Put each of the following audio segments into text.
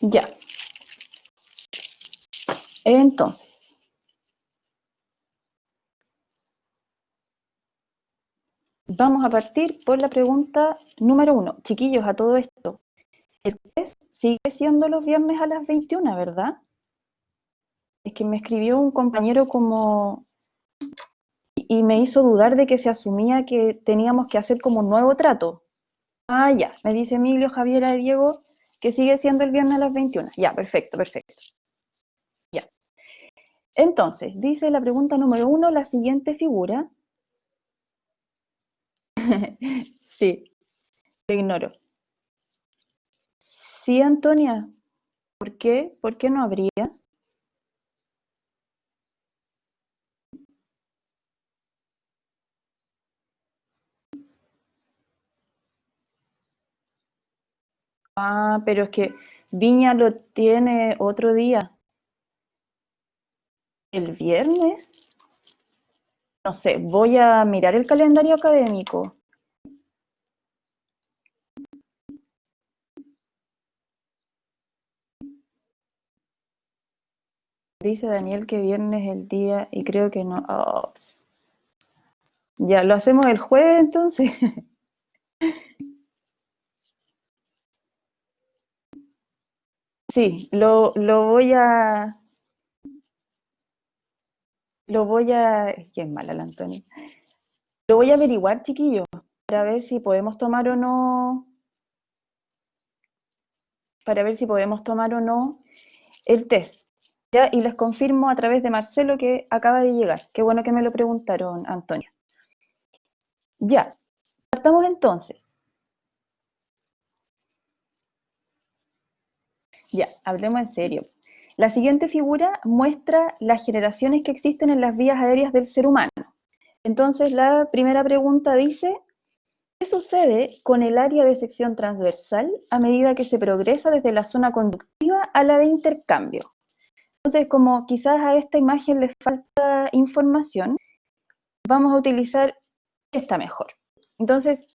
Ya. Entonces, vamos a partir por la pregunta número 1. Chiquillos, a todo esto, el test sigue siendo los viernes a las 21, ¿verdad? Es que me escribió un compañero como y me hizo dudar de que se asumía que teníamos que hacer como un nuevo trato. Ah, ya, me dice Emilio, Javiera y Diego que sigue siendo el viernes a las 21. Ya, perfecto, perfecto. Ya. Entonces, dice la pregunta número 1, la siguiente figura. Sí, te ignoro. Sí, Antonia, ¿por qué? ¿Por qué no habría? Ah, pero es que Viña lo tiene otro día. ¿El viernes? No sé, voy a mirar el calendario académico. Dice Daniel que viernes es el día y creo que no. Ops. Ya, ¿lo hacemos el jueves entonces? Sí, lo voy a... Lo voy a... Qué es mala la Antonia. Lo voy a averiguar, chiquillos, para ver si podemos tomar o no... Para ver si podemos tomar o no el test. ¿Ya? Y les confirmo a través de Marcelo que acaba de llegar. Qué bueno que me lo preguntaron, Antonia. Ya, partamos entonces. Ya, hablemos en serio. La siguiente figura muestra las generaciones que existen en las vías aéreas del ser humano. Entonces, la primera pregunta dice, ¿qué sucede con el área de sección transversal a medida que se progresa desde la zona conductiva a la de intercambio? Entonces, como quizás a esta imagen le falta información, vamos a utilizar esta mejor. Entonces,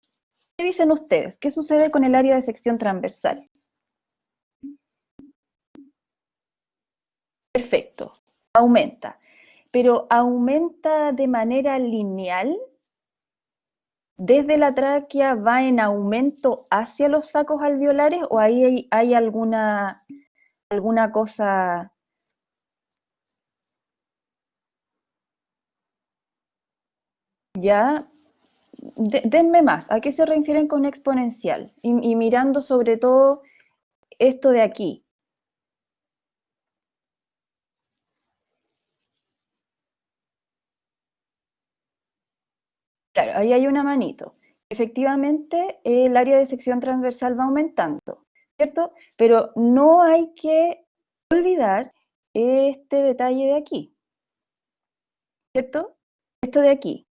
¿qué dicen ustedes? ¿Qué sucede con el área de sección transversal? Perfecto, aumenta. Pero ¿aumenta de manera lineal? ¿Desde la tráquea va en aumento hacia los sacos alveolares o ahí hay alguna cosa? Ya, denme más. ¿A qué se refieren con exponencial? Y mirando sobre todo esto de aquí. Claro, ahí hay una manito. Efectivamente, el área de sección transversal va aumentando, ¿cierto? Pero no hay que olvidar este detalle de aquí, ¿cierto? Esto de aquí.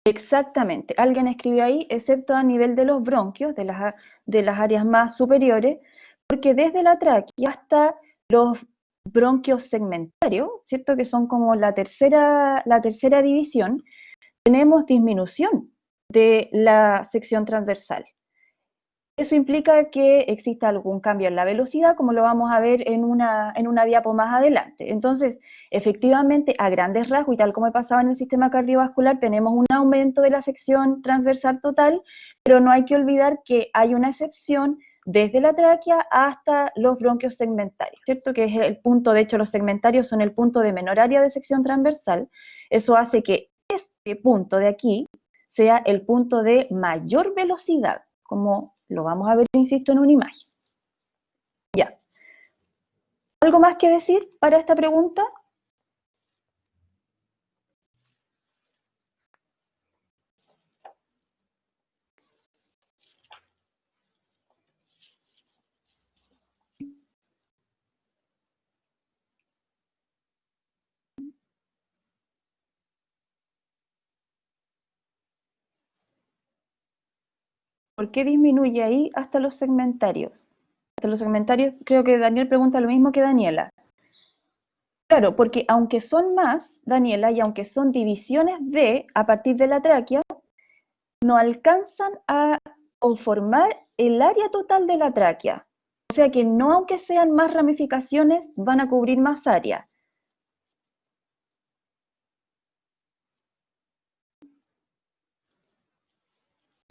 Exactamente. Alguien escribió ahí, excepto a nivel de los bronquios, de las áreas más superiores, porque desde la tráquea hasta los bronquios segmentarios, ¿cierto? Que son como la tercera división, tenemos disminución de la sección transversal. Eso implica que exista algún cambio en la velocidad, como lo vamos a ver en una diapo más adelante. Entonces, efectivamente, a grandes rasgos, y tal como pasaba en el sistema cardiovascular, tenemos un aumento de la sección transversal total, pero no hay que olvidar que hay una excepción desde la tráquea hasta los bronquios segmentarios, ¿cierto? Que es el punto, de hecho, los segmentarios son el punto de menor área de sección transversal. Eso hace que este punto de aquí sea el punto de mayor velocidad, como lo vamos a ver, insisto, en una imagen. Ya. ¿Algo más que decir para esta pregunta? ¿Por qué disminuye ahí hasta los segmentarios? Hasta los segmentarios, creo que Daniel pregunta lo mismo que Daniela. Claro, porque aunque son más, Daniela, y aunque son divisiones de a partir de la tráquea, no alcanzan a conformar el área total de la tráquea. sea que no aunque sean más ramificaciones, van a cubrir más áreas.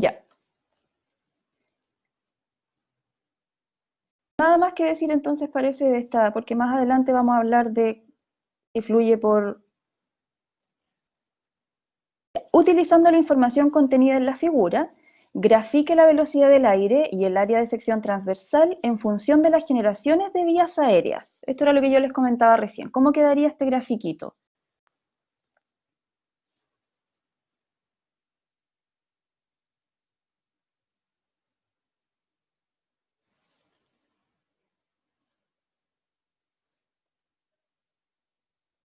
Ya. Nada más que decir entonces parece de esta, porque más adelante vamos a hablar de que fluye por... Utilizando la información contenida en la figura, grafique la velocidad del aire y el área de sección transversal en función de las generaciones de vías aéreas. Esto era lo que yo les comentaba recién. ¿Cómo quedaría este grafiquito?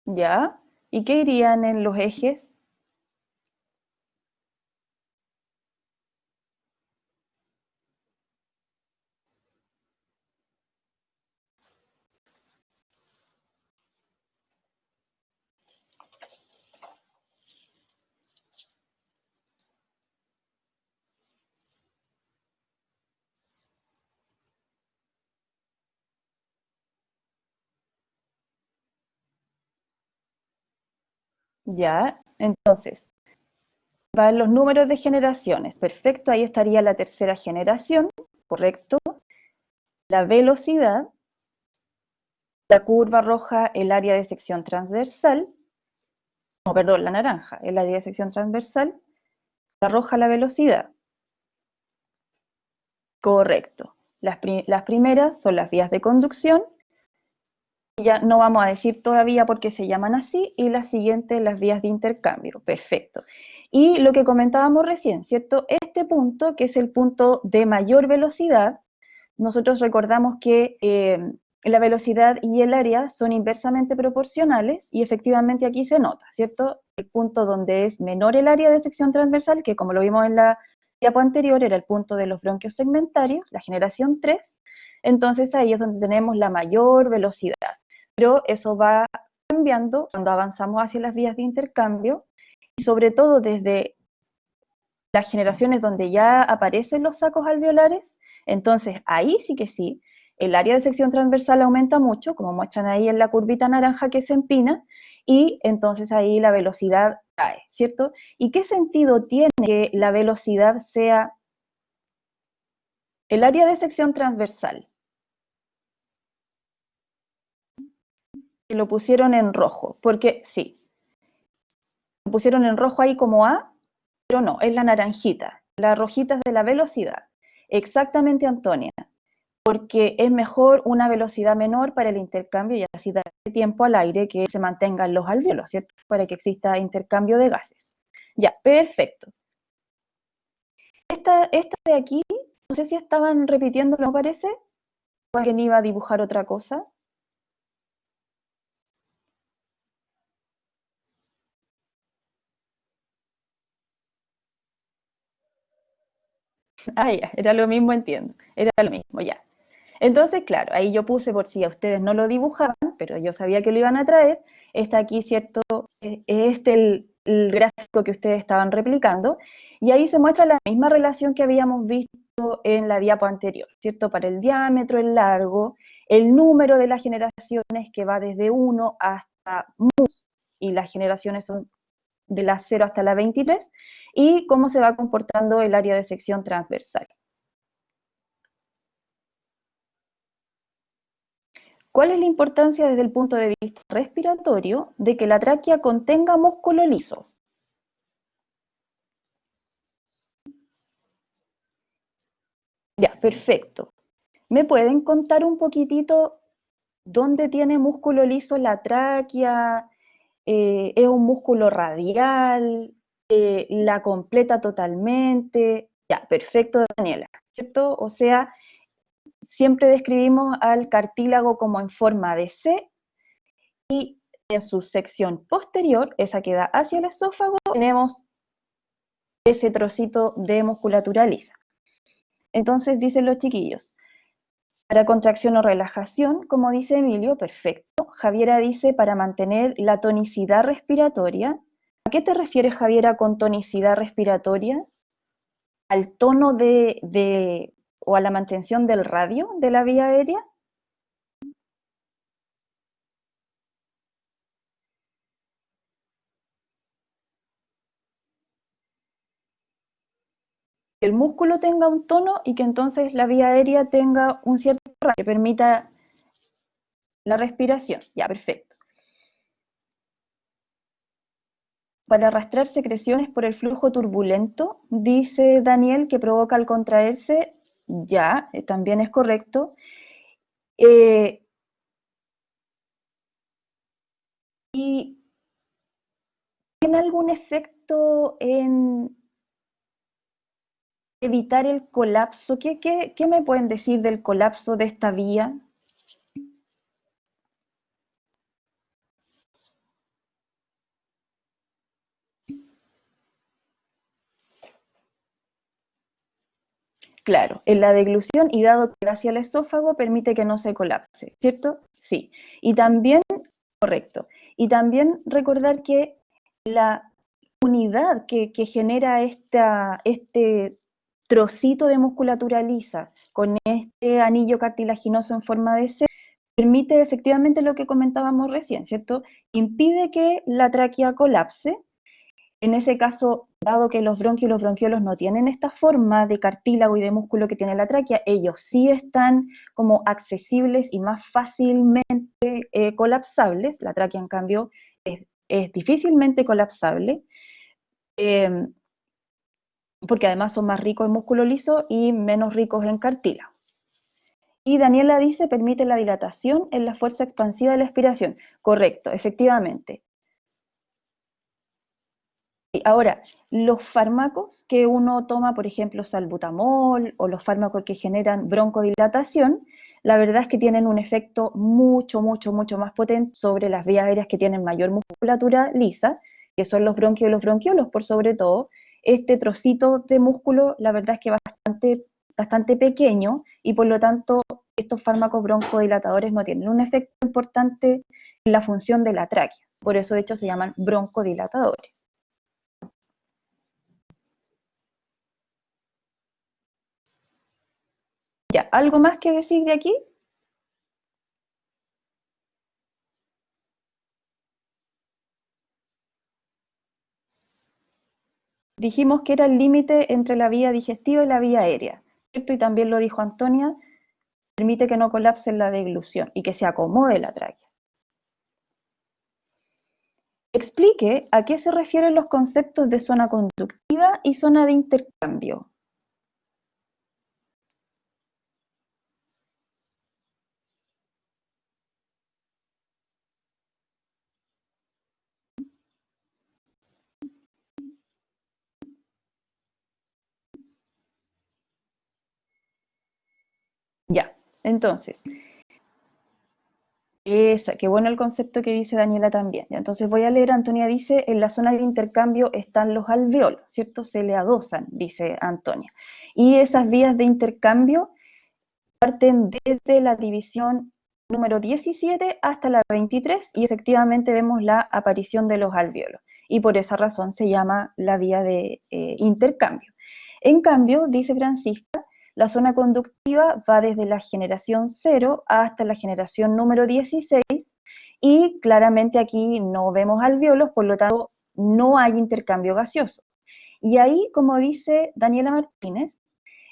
¿Ya? ¿Y qué irían en los ejes? Ya, entonces, van los números de generaciones. Perfecto, ahí estaría la tercera generación, correcto. La velocidad, la curva roja, el área de sección transversal, no, perdón, la naranja, el área de sección transversal, la roja, la velocidad. Correcto. Las primeras son las vías de conducción, ya no vamos a decir todavía por qué se llaman así, y las siguientes las vías de intercambio. Perfecto. Y lo que comentábamos recién, ¿cierto? Este punto, que es el punto de mayor velocidad, nosotros recordamos que la velocidad y el área son inversamente proporcionales y efectivamente aquí se nota, ¿cierto? El punto donde es menor el área de sección transversal, que como lo vimos en la diapo anterior, era el punto de los bronquios segmentarios, la generación 3, entonces ahí es donde tenemos la mayor velocidad. Pero eso va cambiando cuando avanzamos hacia las vías de intercambio y sobre todo desde las generaciones donde ya aparecen los sacos alveolares, entonces ahí sí que sí, el área de sección transversal aumenta mucho, como muestran ahí en la curvita naranja que se empina, y entonces ahí la velocidad cae, ¿cierto? ¿Y qué sentido tiene que la velocidad sea el área de sección transversal? Que lo pusieron en rojo, porque sí, lo pusieron en rojo ahí como A, pero no, es la naranjita, la rojita es de la velocidad. Exactamente, Antonia, porque es mejor una velocidad menor para el intercambio y así darle tiempo al aire que se mantengan los alvéolos, ¿cierto? Para que exista intercambio de gases. Ya, perfecto. Esta de aquí, no sé si estaban repitiendo, ¿no parece? ¿O alguien iba a dibujar otra cosa? Ah, ya, era lo mismo, entiendo. Era lo mismo, ya. Entonces, claro, ahí yo puse por si a ustedes no lo dibujaban, pero yo sabía que lo iban a traer. Está aquí, ¿cierto? Es este el gráfico que ustedes estaban replicando. Y ahí se muestra la misma relación que habíamos visto en la diapo anterior, ¿cierto? Para el diámetro, el largo, el número de las generaciones que va desde 1 hasta mus, y las generaciones son de la 0 hasta la 23, y cómo se va comportando el área de sección transversal. ¿Cuál es la importancia desde el punto de vista respiratorio de que la tráquea contenga músculo liso? Ya, perfecto. ¿Me pueden contar un poquitito dónde tiene músculo liso la tráquea? ¿Es un músculo radial? ¿La completa totalmente? Ya, perfecto, Daniela, ¿cierto? O sea, siempre describimos al cartílago como en forma de C y en su sección posterior, esa que da hacia el esófago, tenemos ese trocito de musculatura lisa. Entonces dicen los chiquillos, para contracción o relajación, como dice Emilio, perfecto. Javiera dice para mantener la tonicidad respiratoria. ¿A qué te refieres, Javiera, con tonicidad respiratoria? ¿Al tono o a la mantención del radio de la vía aérea? Que el músculo tenga un tono y que entonces la vía aérea tenga un cierto radio que permita la respiración. Ya, perfecto. Para arrastrar secreciones por el flujo turbulento, dice Daniel, que provoca al contraerse, ya, también es correcto. ¿Y tiene algún efecto en evitar el colapso? ¿Qué me pueden decir del colapso de esta vía? Claro, en la deglución y dado que va hacia el esófago permite que no se colapse, ¿cierto? Sí. Y también, correcto. Y también recordar que la unidad que genera este trocito de musculatura lisa con este anillo cartilaginoso en forma de C permite efectivamente lo que comentábamos recién, ¿cierto? Impide que la tráquea colapse. En ese caso, dado que los bronquios y los bronquiolos no tienen esta forma de cartílago y de músculo que tiene la tráquea, ellos sí están como accesibles y más fácilmente colapsables. La tráquea, en cambio, es difícilmente colapsable, eh, porque además son más ricos en músculo liso y menos ricos en cartílago. Y Daniela dice, permite la dilatación en la fuerza expansiva de la expiración. Correcto, efectivamente. Ahora, los fármacos que uno toma, por ejemplo, salbutamol o los fármacos que generan broncodilatación, la verdad es que tienen un efecto mucho más potente sobre las vías aéreas que tienen mayor musculatura lisa, que son los bronquios y los bronquiolos, por sobre todo. Este trocito de músculo, la verdad es que bastante pequeño y por lo tanto estos fármacos broncodilatadores no tienen un efecto importante en la función de la tráquea. Por eso, de hecho, se llaman broncodilatadores. Ya, ¿algo más que decir de aquí? Dijimos que era el límite entre la vía digestiva y la vía aérea, ¿cierto? Y también lo dijo Antonia, permite que no colapse la deglución y que se acomode la tráquea. Explique a qué se refieren los conceptos de zona conductiva y zona de intercambio. Ya, entonces, qué bueno el concepto que dice Daniela también. Entonces voy a leer, Antonia dice, en la zona de intercambio están los alveolos, ¿cierto? Se le adosan, dice Antonia. Y esas vías de intercambio parten desde la división número 17 hasta la 23 y efectivamente vemos la aparición de los alvéolos y por esa razón se llama la vía de intercambio. En cambio, dice Francisca, la zona conductiva va desde la generación 0 hasta la generación número 16 y claramente aquí no vemos alvéolos, por lo tanto no hay intercambio gaseoso. Y ahí, como dice Daniela Martínez,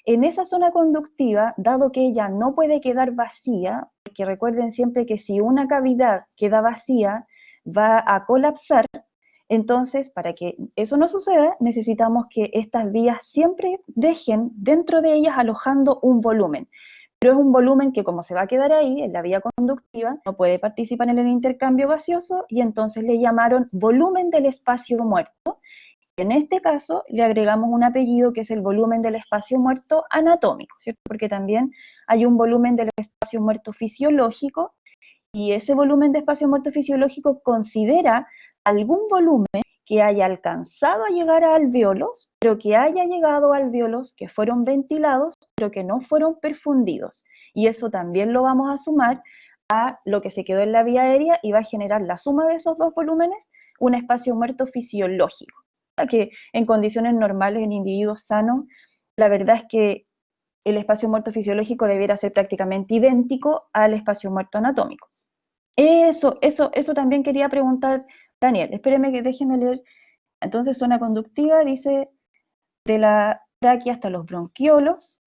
en esa zona conductiva, dado que ella no puede quedar vacía, porque recuerden siempre que si una cavidad queda vacía, va a colapsar, entonces para que eso no suceda, necesitamos que estas vías siempre dejen dentro de ellas alojando un volumen. Pero es un volumen que como se va a quedar ahí, en la vía conductiva, no puede participar en el intercambio gaseoso y entonces le llamaron volumen del espacio muerto. En este caso, le agregamos un apellido que es el volumen del espacio muerto anatómico, ¿cierto? Porque también hay un volumen del espacio muerto fisiológico y ese volumen de espacio muerto fisiológico considera algún volumen que haya alcanzado a llegar a alvéolos, pero que haya llegado a alvéolos que fueron ventilados, pero que no fueron perfundidos. Y eso también lo vamos a sumar a lo que se quedó en la vía aérea y va a generar la suma de esos dos volúmenes, un espacio muerto fisiológico que en condiciones normales, en individuos sanos, la verdad es que el espacio muerto fisiológico debiera ser prácticamente idéntico al espacio muerto anatómico. Eso también quería preguntar, Daniel. Espéreme que déjeme leer. Entonces, zona conductiva dice de la tráquea hasta los bronquiolos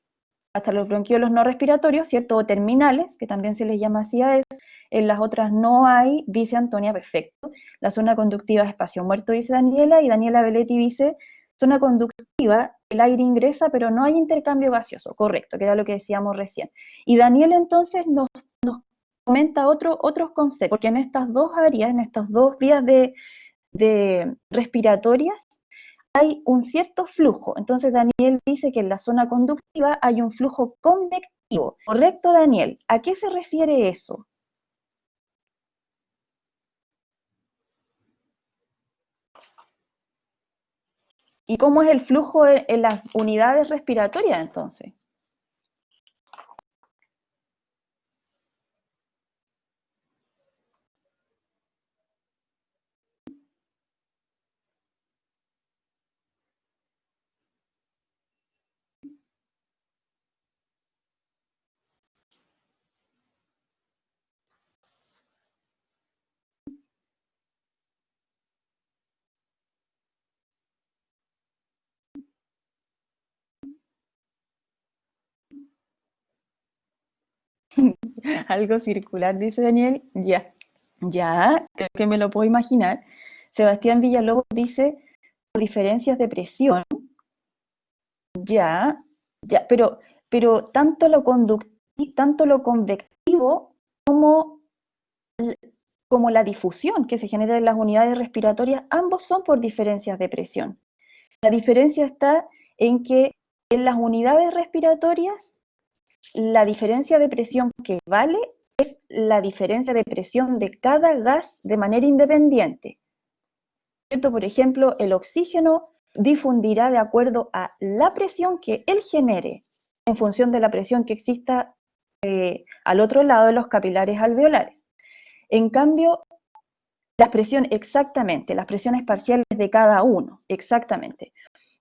no respiratorios, ¿cierto? O terminales, que también se les llama así a eso. En las otras no hay, dice Antonia, perfecto. La zona conductiva es espacio muerto, dice Daniela, y Daniela Belletti dice, zona conductiva, el aire ingresa, pero no hay intercambio gaseoso, correcto, que era lo que decíamos recién. Y Daniel entonces nos comenta otros conceptos, porque en estas dos áreas, en estas dos vías de respiratorias, hay un cierto flujo. Entonces Daniel dice que en la zona conductiva hay un flujo convectivo. ¿Correcto, Daniel? ¿A qué se refiere eso? ¿Y cómo es el flujo en las unidades respiratorias entonces? Algo circular, dice Daniel. Ya, creo que me lo puedo imaginar. Sebastián Villalobos dice, por diferencias de presión, ya, pero tanto lo convectivo como, como la difusión que se genera en las unidades respiratorias, ambos son por diferencias de presión. La diferencia está en que en las unidades respiratorias, la diferencia de presión que vale es la diferencia de presión de cada gas de manera independiente. ¿Cierto? Por ejemplo, el oxígeno difundirá de acuerdo a la presión que él genere, en función de la presión que exista al otro lado de los capilares alveolares. En cambio, exactamente, las presiones parciales de cada uno, exactamente.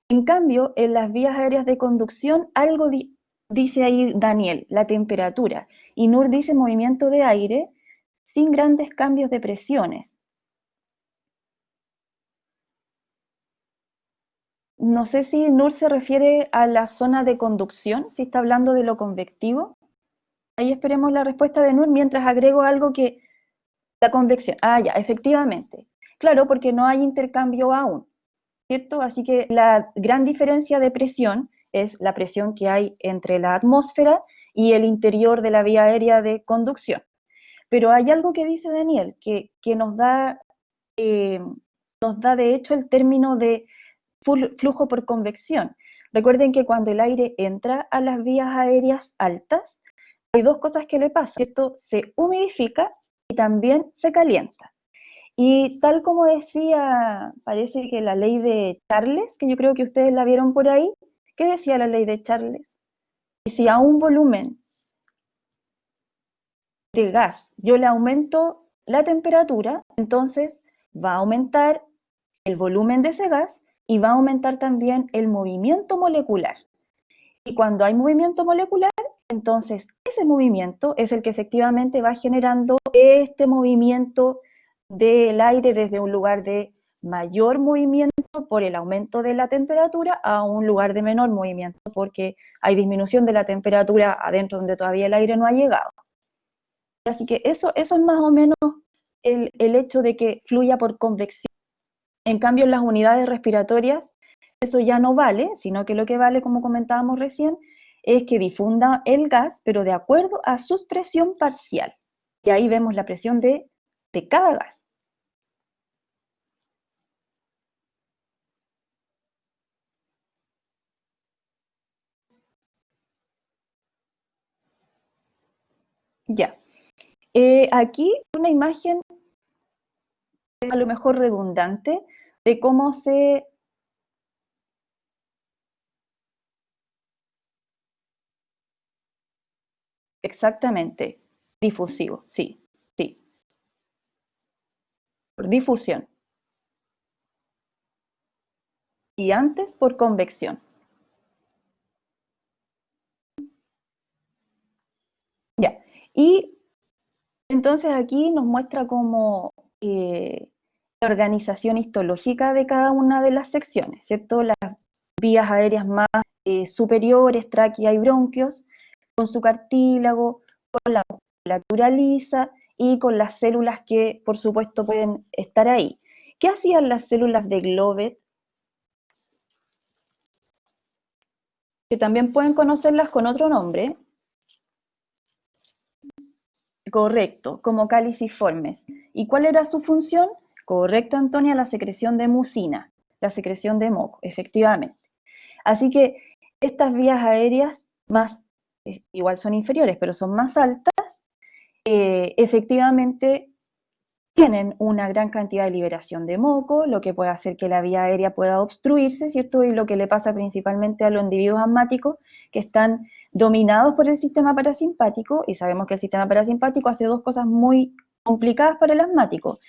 En cambio, en las vías aéreas de conducción, algo dice ahí Daniel, la temperatura, y Nur dice movimiento de aire sin grandes cambios de presiones. No sé si Nur se refiere a la zona de conducción, si está hablando de lo convectivo. Ahí esperemos la respuesta de Nur mientras agrego algo que la convección. Ah, ya, efectivamente. Claro, porque no hay intercambio aún, ¿cierto? Así que la gran diferencia de presión es la presión que hay entre la atmósfera y el interior de la vía aérea de conducción. Pero hay algo que dice Daniel, que nos da de hecho el término de flujo por convección. Recuerden que cuando el aire entra a las vías aéreas altas, hay dos cosas que le pasan, ¿cierto? Se humidifica y también se calienta. Y tal como decía, parece que la ley de Charles, que yo creo que ustedes la vieron por ahí, ¿qué decía la ley de Charles? Que si a un volumen de gas yo le aumento la temperatura, entonces va a aumentar el volumen de ese gas y va a aumentar también el movimiento molecular. Y cuando hay movimiento molecular, entonces ese movimiento es el que efectivamente va generando este movimiento del aire desde un lugar de mayor movimiento por el aumento de la temperatura a un lugar de menor movimiento porque hay disminución de la temperatura adentro donde todavía el aire no ha llegado. Así que eso es más o menos el hecho de que fluya por convección. En cambio, en las unidades respiratorias, eso ya no vale, sino que lo que vale, como comentábamos recién, es que difunda el gas, pero de acuerdo a su presión parcial. Y ahí vemos la presión de cada gas. Ya. Aquí una imagen a lo mejor redundante de cómo se... Exactamente, difusivo, sí, sí, por difusión. Y antes por convección. Entonces aquí nos muestra como la organización histológica de cada una de las secciones, ¿cierto? Las vías aéreas más superiores, tráquea y bronquios, con su cartílago, con la musculatura lisa y con las células que, por supuesto, pueden estar ahí. ¿Qué hacían las células de Glovet? Que también pueden conocerlas con otro nombre. Correcto, como caliciformes. ¿Y cuál era su función? Correcto, Antonia, la secreción de mucina, la secreción de moco, efectivamente. Así que estas vías aéreas más, igual son inferiores, pero son más altas, efectivamente tienen una gran cantidad de liberación de moco, lo que puede hacer que la vía aérea pueda obstruirse, ¿cierto? Y lo que le pasa principalmente a los individuos asmáticos que están dominados por el sistema parasimpático, y sabemos que el sistema parasimpático hace dos cosas muy complicadas para el asmático.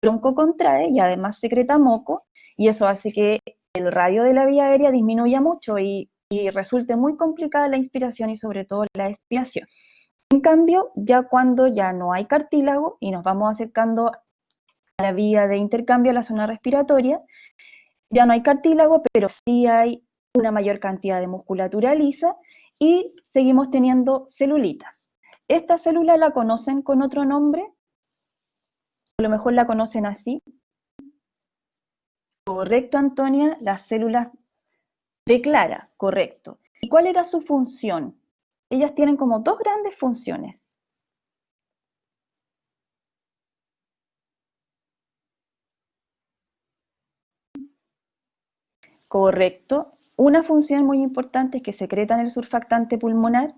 El bronco contrae y además secreta moco, y eso hace que el radio de la vía aérea disminuya mucho y resulte muy complicada la inspiración y sobre todo la expiración. En cambio, ya cuando ya no hay cartílago y nos vamos acercando a la vía de intercambio a la zona respiratoria, ya no hay cartílago, pero sí hay una mayor cantidad de musculatura lisa y seguimos teniendo celulitas. Esta célula la conocen con otro nombre, a lo mejor la conocen así. Correcto, Antonia, las células de Clara, correcto. ¿Y cuál era su función? Ellas tienen como dos grandes funciones. Correcto. Una función muy importante es que secretan el surfactante pulmonar.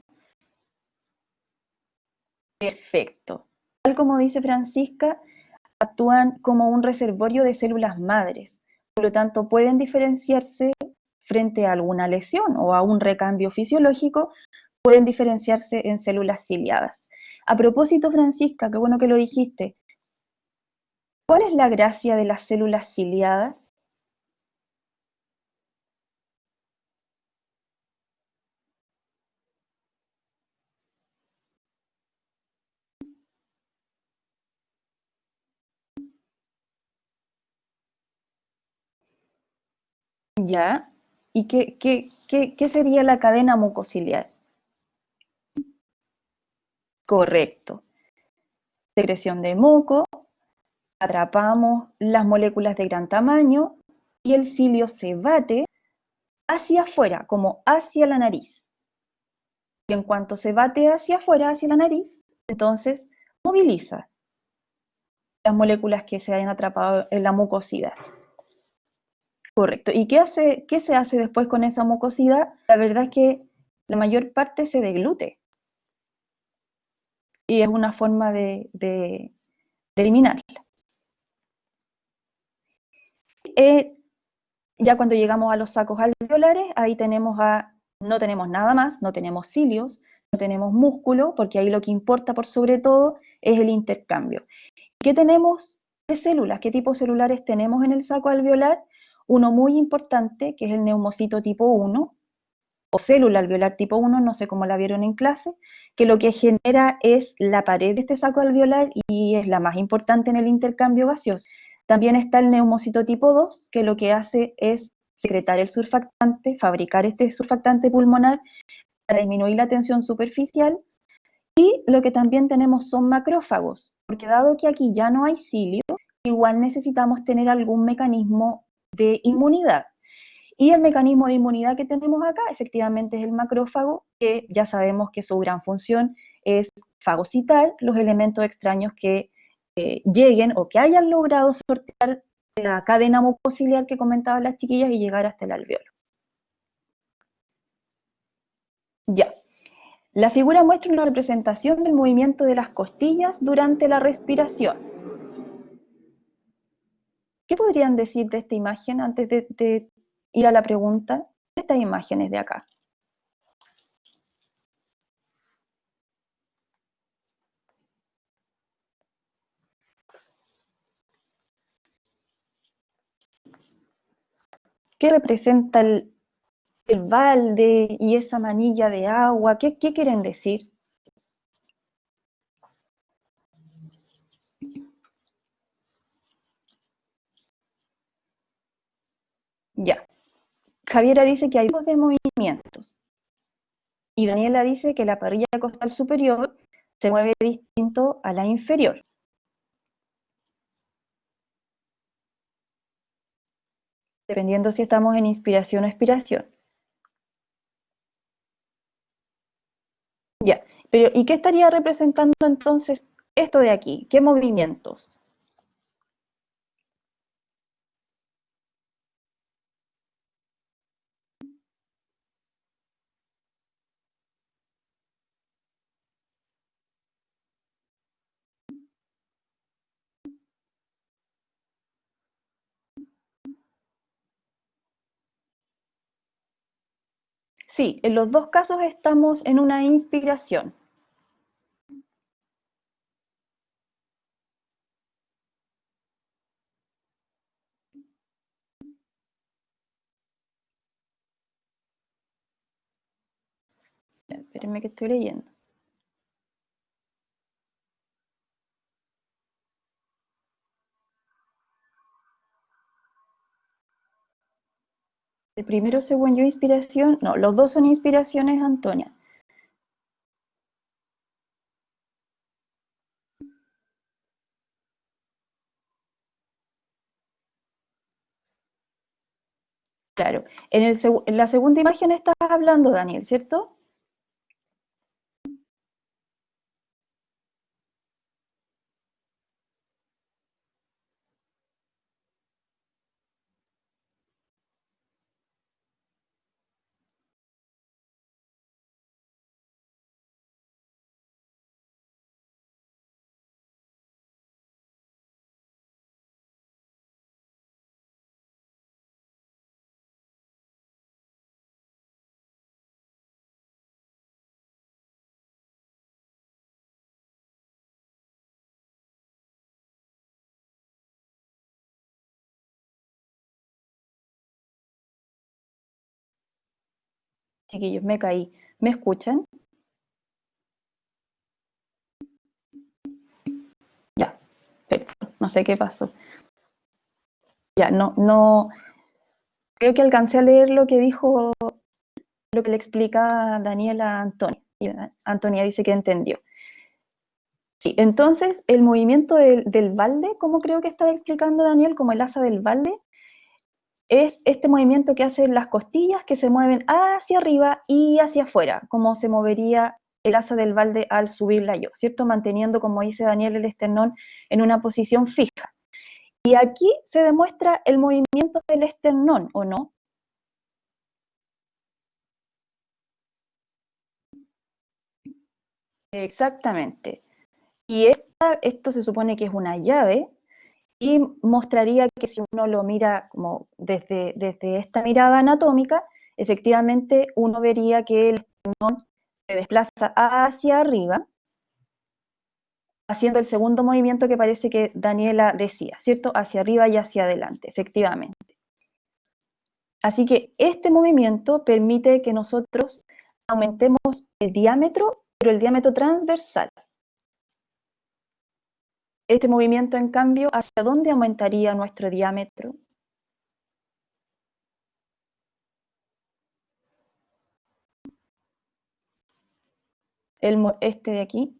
Perfecto. Tal como dice Francisca, actúan como un reservorio de células madres. Por lo tanto, pueden diferenciarse frente a alguna lesión o a un recambio fisiológico, pueden diferenciarse en células ciliadas. A propósito, Francisca, qué bueno que lo dijiste, ¿cuál es la gracia de las células ciliadas? ¿Ya? ¿Y qué sería la cadena mucociliar? Correcto. Secreción de moco, atrapamos las moléculas de gran tamaño y el cilio se bate hacia afuera, como hacia la nariz. Y en cuanto se bate hacia afuera, hacia la nariz, entonces moviliza las moléculas que se hayan atrapado en la mucosidad. Correcto. ¿Y qué se hace después con esa mucosidad? La verdad es que la mayor parte se deglute. Y es una forma de eliminarla. Ya cuando llegamos a los sacos alveolares, ahí no tenemos nada más, no tenemos cilios, no tenemos músculo, porque ahí lo que importa por sobre todo es el intercambio. ¿Qué tenemos de células? ¿Qué tipos celulares tenemos en el saco alveolar? Uno muy importante, que es el neumocito tipo 1, o célula alveolar tipo 1, no sé cómo la vieron en clase, que lo que genera es la pared de este saco alveolar y es la más importante en el intercambio gaseoso. También está el neumocito tipo 2, que lo que hace es secretar el surfactante, fabricar este surfactante pulmonar para disminuir la tensión superficial. Y lo que también tenemos son macrófagos, porque dado que aquí ya no hay cilio, igual necesitamos tener algún mecanismo de inmunidad. Y el mecanismo de inmunidad que tenemos acá efectivamente es el macrófago, que ya sabemos que su gran función es fagocitar los elementos extraños que lleguen o que hayan logrado sortear la cadena mucociliar que comentaban las chiquillas y llegar hasta el alveolo. Ya. La figura muestra una representación del movimiento de las costillas durante la respiración. ¿Qué podrían decir de esta imagen antes de ir a la pregunta? Estas imágenes de acá. ¿Qué representa el balde y esa manilla de agua? ¿Qué quieren decir? Ya. Javiera dice que hay dos de movimientos. Y Daniela dice que la parrilla costal superior se mueve distinto a la inferior. Dependiendo si estamos en inspiración o expiración. Ya, pero ¿y qué estaría representando entonces esto de aquí? ¿Qué movimientos? Sí, en los dos casos estamos en una inspiración. Ya, espérenme que estoy leyendo. El primero, según yo, inspiración. No, los dos son inspiraciones, Antonia. Claro. En la segunda imagen estás hablando, Daniel, ¿cierto? Chiquillos, me caí. ¿Me escuchan? Ya, perfecto. No sé qué pasó. Ya, no, creo que alcancé a leer lo que dijo, lo que le explica Daniela a Antonia. Y Antonia dice que entendió. Sí, entonces el movimiento del balde, como creo que estaba explicando Daniel, como el asa del balde, es este movimiento que hacen las costillas que se mueven hacia arriba y hacia afuera, como se movería el asa del balde al subir la yo, ¿cierto? Manteniendo, como dice Daniel, el esternón en una posición fija. Y aquí se demuestra el movimiento del esternón, ¿o no? Exactamente. Y esto se supone que es una llave y mostraría que si uno lo mira como desde esta mirada anatómica, efectivamente uno vería que el esternón se desplaza hacia arriba, haciendo el segundo movimiento que parece que Daniela decía, ¿cierto? Hacia arriba y hacia adelante, efectivamente. Así que este movimiento permite que nosotros aumentemos el diámetro, pero el diámetro transversal. Este movimiento, en cambio, ¿hacia dónde aumentaría nuestro diámetro? Este de aquí,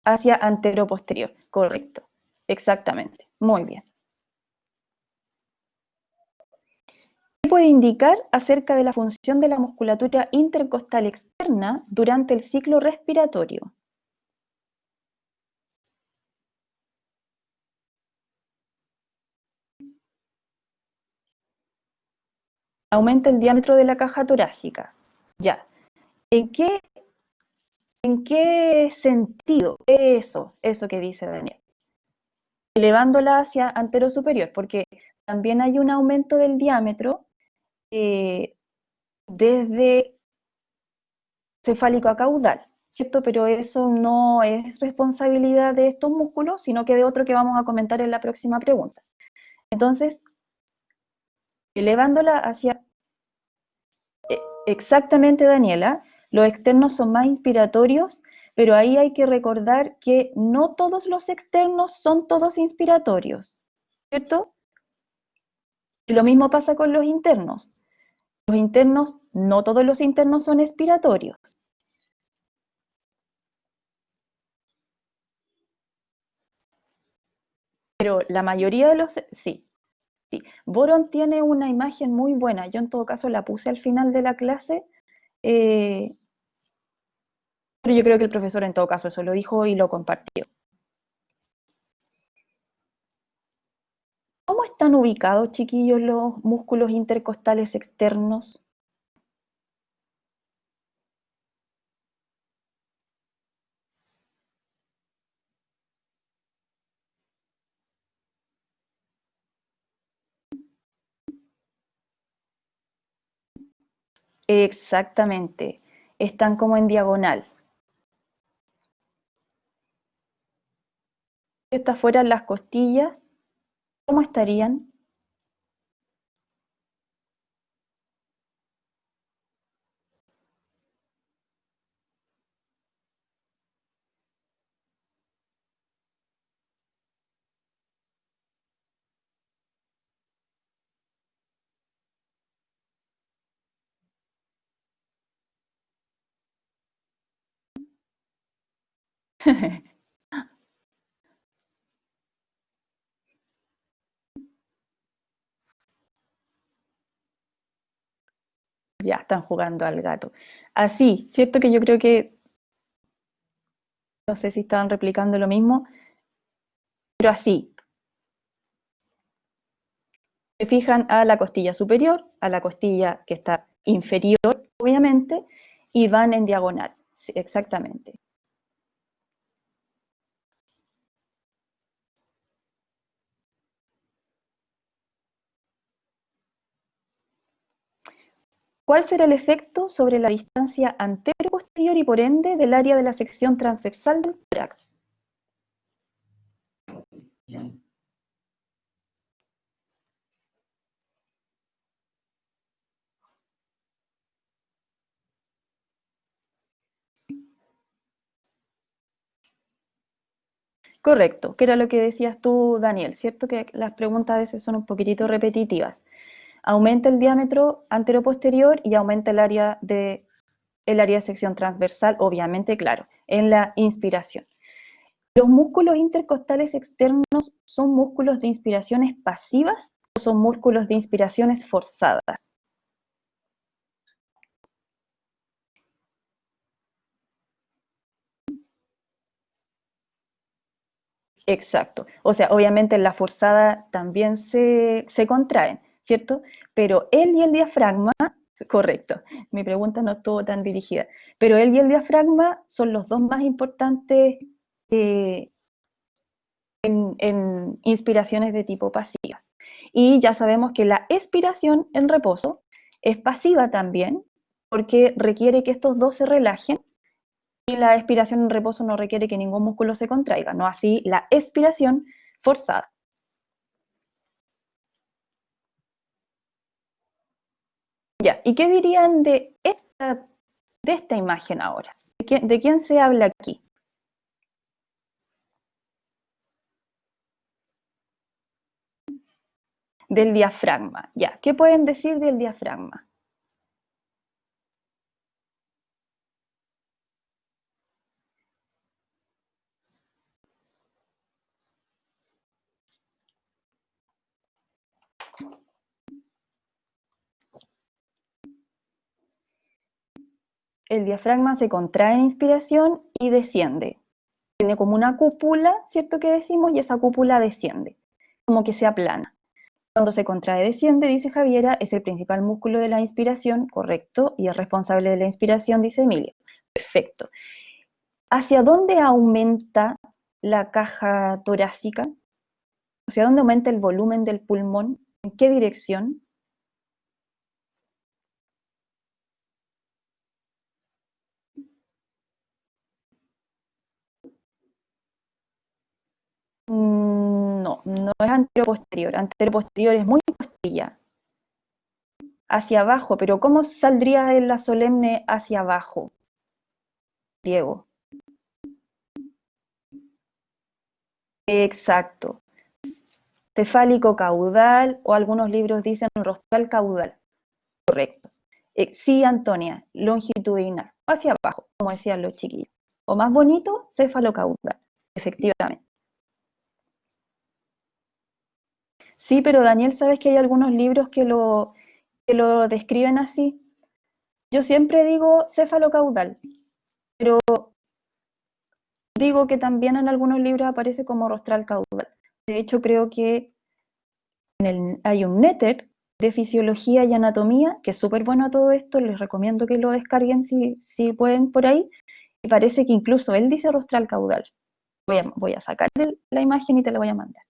hacia antero-posterior, correcto, exactamente, muy bien. ¿Qué puede indicar acerca de la función de la musculatura intercostal externa durante el ciclo respiratorio? Aumenta el diámetro de la caja torácica. Ya. ¿En qué, en qué sentido? Eso que dice Daniel. Elevándola hacia antero superior, porque también hay un aumento del diámetro desde cefálico a caudal, ¿cierto? Pero eso no es responsabilidad de estos músculos, sino que de otro que vamos a comentar en la próxima pregunta. Entonces, elevándola hacia exactamente, Daniela, los externos son más inspiratorios, pero ahí hay que recordar que no todos los externos son todos inspiratorios. ¿cierto? Y lo mismo pasa con los internos. Los internos, no todos los internos son expiratorios. Pero la mayoría de los, sí, sí. Boron tiene una imagen muy buena. Yo en todo caso la puse al final de la clase, eh, pero yo creo que el profesor en todo caso eso lo dijo y lo compartió. ¿Cómo están ubicados, chiquillos, los músculos intercostales externos? Exactamente. Están como en diagonal. Si estas fueran las costillas, ¿cómo estarían? Ya están jugando al gato. Así, cierto que yo creo que, no sé si estaban replicando lo mismo, pero así. Se fijan a la costilla superior, a la costilla que está inferior, obviamente, y van en diagonal. Sí, exactamente. ¿Cuál será el efecto sobre la distancia antero-posterior y por ende del área de la sección transversal del tórax? Correcto, que era lo que decías tú, Daniel, ¿cierto? Que las preguntas a veces son un poquitito repetitivas. Aumenta el diámetro antero-posterior y aumenta el área de sección transversal, obviamente, claro, en la inspiración. ¿Los músculos intercostales externos son músculos de inspiraciones pasivas o son músculos de inspiraciones forzadas? Exacto. O sea, obviamente en la forzada también se contraen, ¿cierto? Pero él y el diafragma, correcto, mi pregunta no estuvo tan dirigida, pero él y el diafragma son los dos más importantes eh, en inspiraciones de tipo pasivas. Y ya sabemos que la expiración en reposo es pasiva también, porque requiere que estos dos se relajen y la expiración en reposo no requiere que ningún músculo se contraiga, no así la expiración forzada. Ya, ¿y qué dirían de esta imagen ahora? De quién se habla aquí? Del diafragma. Ya, ¿qué pueden decir del diafragma? El diafragma se contrae en inspiración y desciende. Tiene como una cúpula, ¿cierto que decimos? Y esa cúpula desciende, como que se aplana. Cuando se contrae desciende, dice Javiera, es el principal músculo de la inspiración, correcto, y es responsable de la inspiración, dice Emilia. Perfecto. ¿Hacia dónde aumenta la caja torácica? ¿Hacia dónde aumenta el volumen del pulmón? ¿En qué dirección? No, no es anteroposterior. Anteroposterior es muy costilla. Hacia abajo, pero ¿cómo saldría en la solemne hacia abajo, Diego? Exacto. cefálico caudal, o algunos libros dicen rostral caudal. Correcto. Sí, Antonia, longitudinal, hacia abajo, como decían los chiquillos. O más bonito, cefalocaudal, efectivamente. Sí, pero Daniel, ¿sabes que hay algunos libros que lo describen así? Yo siempre digo cefalocaudal, pero digo que también en algunos libros aparece como rostral caudal. De hecho, creo que hay un Netter de fisiología y anatomía, que es súper bueno a todo esto, les recomiendo que lo descarguen si pueden por ahí, y parece que incluso él dice rostral caudal. Voy a sacar la imagen y te la voy a mandar.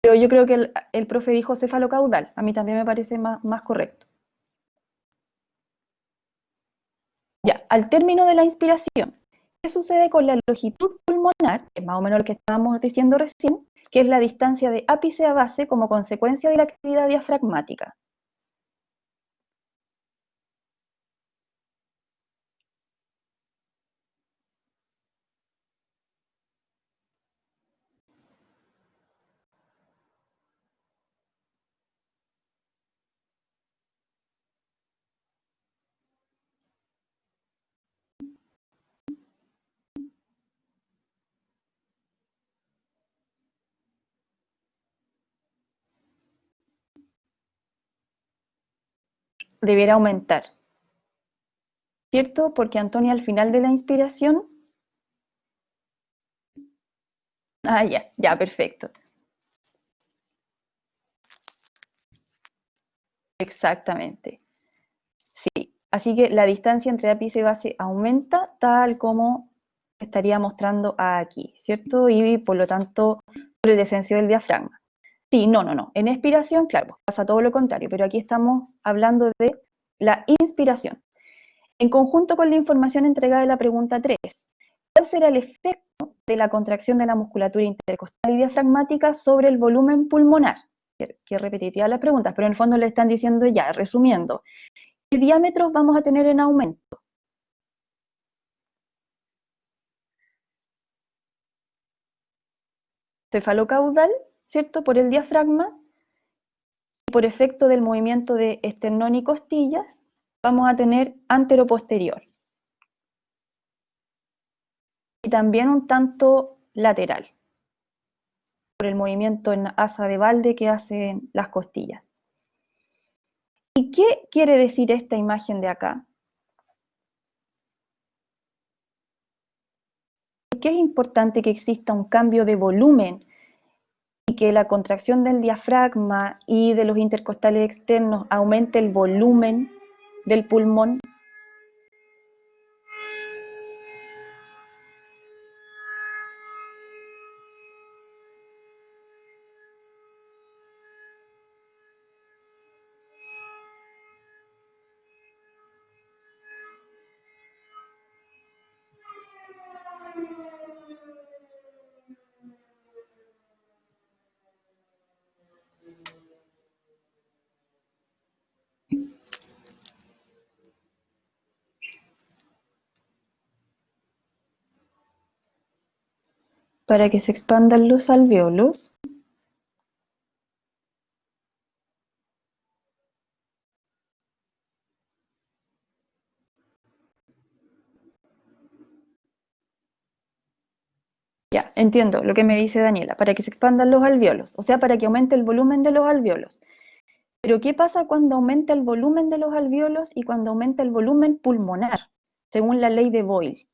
Pero yo creo que el profe dijo cefalocaudal, a mí también me parece más correcto. Ya, al término de la inspiración, ¿qué sucede con la longitud pulmonar? Que es más o menos lo que estábamos diciendo recién, que es la distancia de ápice a base como consecuencia de la actividad diafragmática. Debiera aumentar, ¿cierto? Porque Antonia, al final de la inspiración, ya, perfecto. Exactamente. Sí, así que la distancia entre ápice y base aumenta tal como estaría mostrando aquí, ¿cierto? Y por lo tanto, por el descenso del diafragma. Sí, no. En expiración, claro, pues pasa todo lo contrario, pero aquí estamos hablando de la inspiración. En conjunto con la información entregada en la pregunta 3, ¿cuál será el efecto de la contracción de la musculatura intercostal y diafragmática sobre el volumen pulmonar? Que repetitiva las preguntas, pero en el fondo le están diciendo ya, resumiendo, ¿qué diámetros vamos a tener en aumento? Cefalocaudal, ¿cierto? Por el diafragma, y por efecto del movimiento de esternón y costillas, vamos a tener anteroposterior. Y también un tanto lateral, por el movimiento en asa de Walde que hacen las costillas. ¿Y qué quiere decir esta imagen de acá? ¿Por qué es importante que exista un cambio de volumen y que la contracción del diafragma y de los intercostales externos aumente el volumen del pulmón? Para que se expandan los alvéolos. Ya, entiendo lo que me dice Daniela, para que se expandan los alvéolos, o sea, para que aumente el volumen de los alvéolos. Pero ¿qué pasa cuando aumenta el volumen de los alvéolos y cuando aumenta el volumen pulmonar, según la ley de Boyle?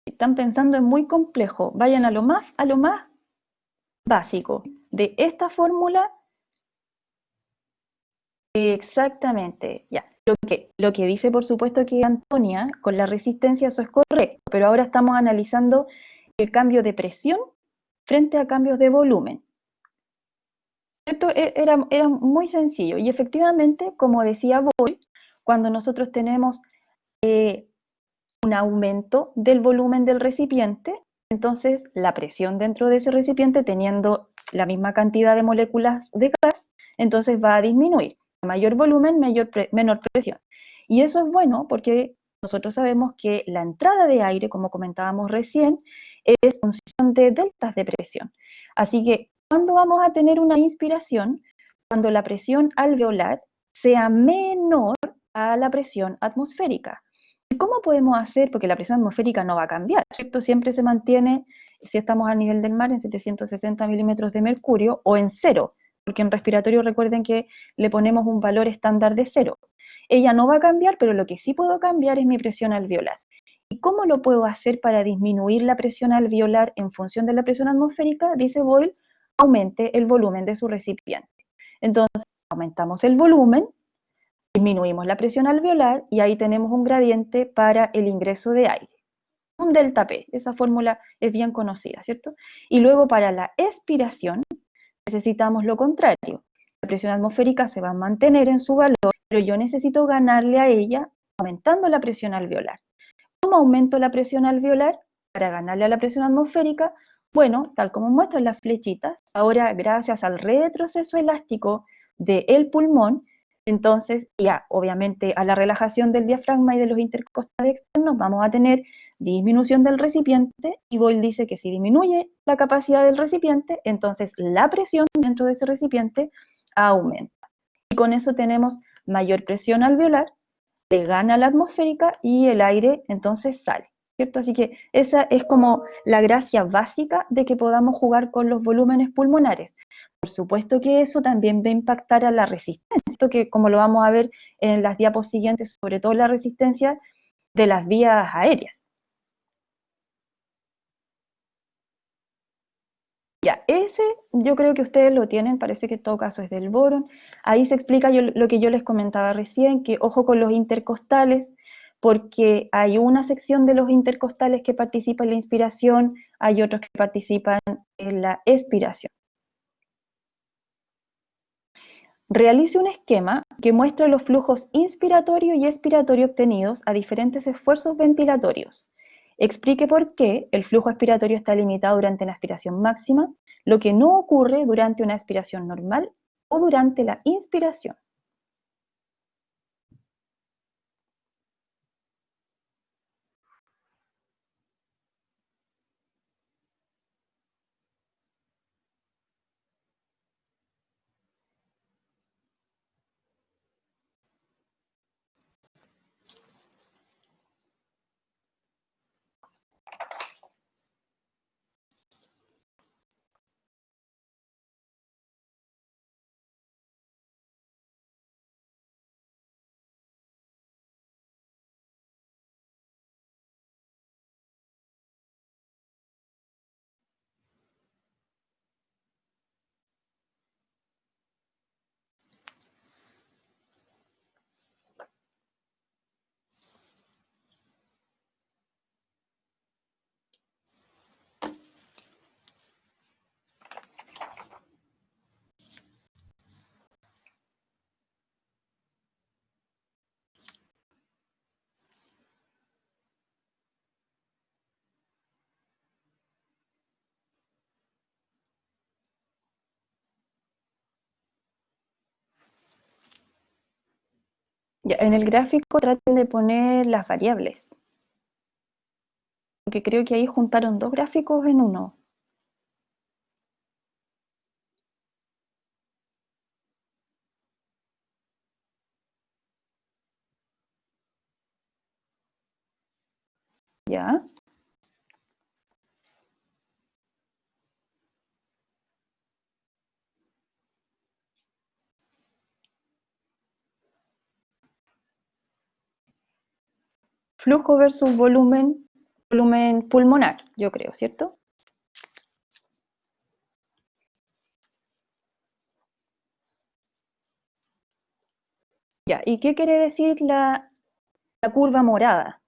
Están pensando en muy complejo, vayan a lo más básico. De esta fórmula, exactamente, ya. Lo que dice, por supuesto, que Antonia, con la resistencia, eso es correcto, pero ahora estamos analizando el cambio de presión frente a cambios de volumen. ¿Cierto? Era muy sencillo y efectivamente, como decía Boyle, cuando nosotros tenemos un aumento del volumen del recipiente, entonces la presión dentro de ese recipiente, teniendo la misma cantidad de moléculas de gas, entonces va a disminuir. Mayor volumen, menor presión. Y eso es bueno porque nosotros sabemos que la entrada de aire, como comentábamos recién, es función de deltas de presión. Así que, ¿cuándo vamos a tener una inspiración? Cuando la presión alveolar sea menor a la presión atmosférica. ¿Y cómo podemos hacer? Porque la presión atmosférica no va a cambiar, ¿cierto? Siempre se mantiene, si estamos al nivel del mar, en 760 milímetros de mercurio o en cero, porque en respiratorio recuerden que le ponemos un valor estándar de cero. Ella no va a cambiar, pero lo que sí puedo cambiar es mi presión alveolar. ¿Y cómo lo puedo hacer para disminuir la presión alveolar en función de la presión atmosférica? Dice Boyle, aumente el volumen de su recipiente. Entonces, aumentamos el volumen, disminuimos la presión alveolar y ahí tenemos un gradiente para el ingreso de aire. Un delta P, esa fórmula es bien conocida, ¿cierto? Y luego para la expiración necesitamos lo contrario. La presión atmosférica se va a mantener en su valor, pero yo necesito ganarle a ella aumentando la presión alveolar. ¿Cómo aumento la presión alveolar para ganarle a la presión atmosférica? Bueno, tal como muestran las flechitas, ahora gracias al retroceso elástico del pulmón, entonces ya obviamente a la relajación del diafragma y de los intercostales externos vamos a tener disminución del recipiente y Boyle dice que si disminuye la capacidad del recipiente, entonces la presión dentro de ese recipiente aumenta. Y con eso tenemos mayor presión alveolar, le gana la atmosférica y el aire entonces sale, ¿cierto? Así que esa es como la gracia básica de que podamos jugar con los volúmenes pulmonares. Por supuesto que eso también va a impactar a la resistencia, esto que como lo vamos a ver en las diapos siguientes, sobre todo la resistencia de las vías aéreas. Ya, ese yo creo que ustedes lo tienen, parece que en todo caso es del boron. Ahí se explica lo que yo les comentaba recién, que ojo con los intercostales, porque hay una sección de los intercostales que participa en la inspiración, hay otros que participan en la expiración. Realice un esquema que muestre los flujos inspiratorio y expiratorio obtenidos a diferentes esfuerzos ventilatorios. Explique por qué el flujo expiratorio está limitado durante la aspiración máxima, lo que no ocurre durante una aspiración normal o durante la inspiración. Ya, en el gráfico traten de poner las variables, porque creo que ahí juntaron dos gráficos en uno. ¿Ya? Flujo versus volumen pulmonar, yo creo, ¿cierto? Ya, ¿y qué quiere decir la curva morada?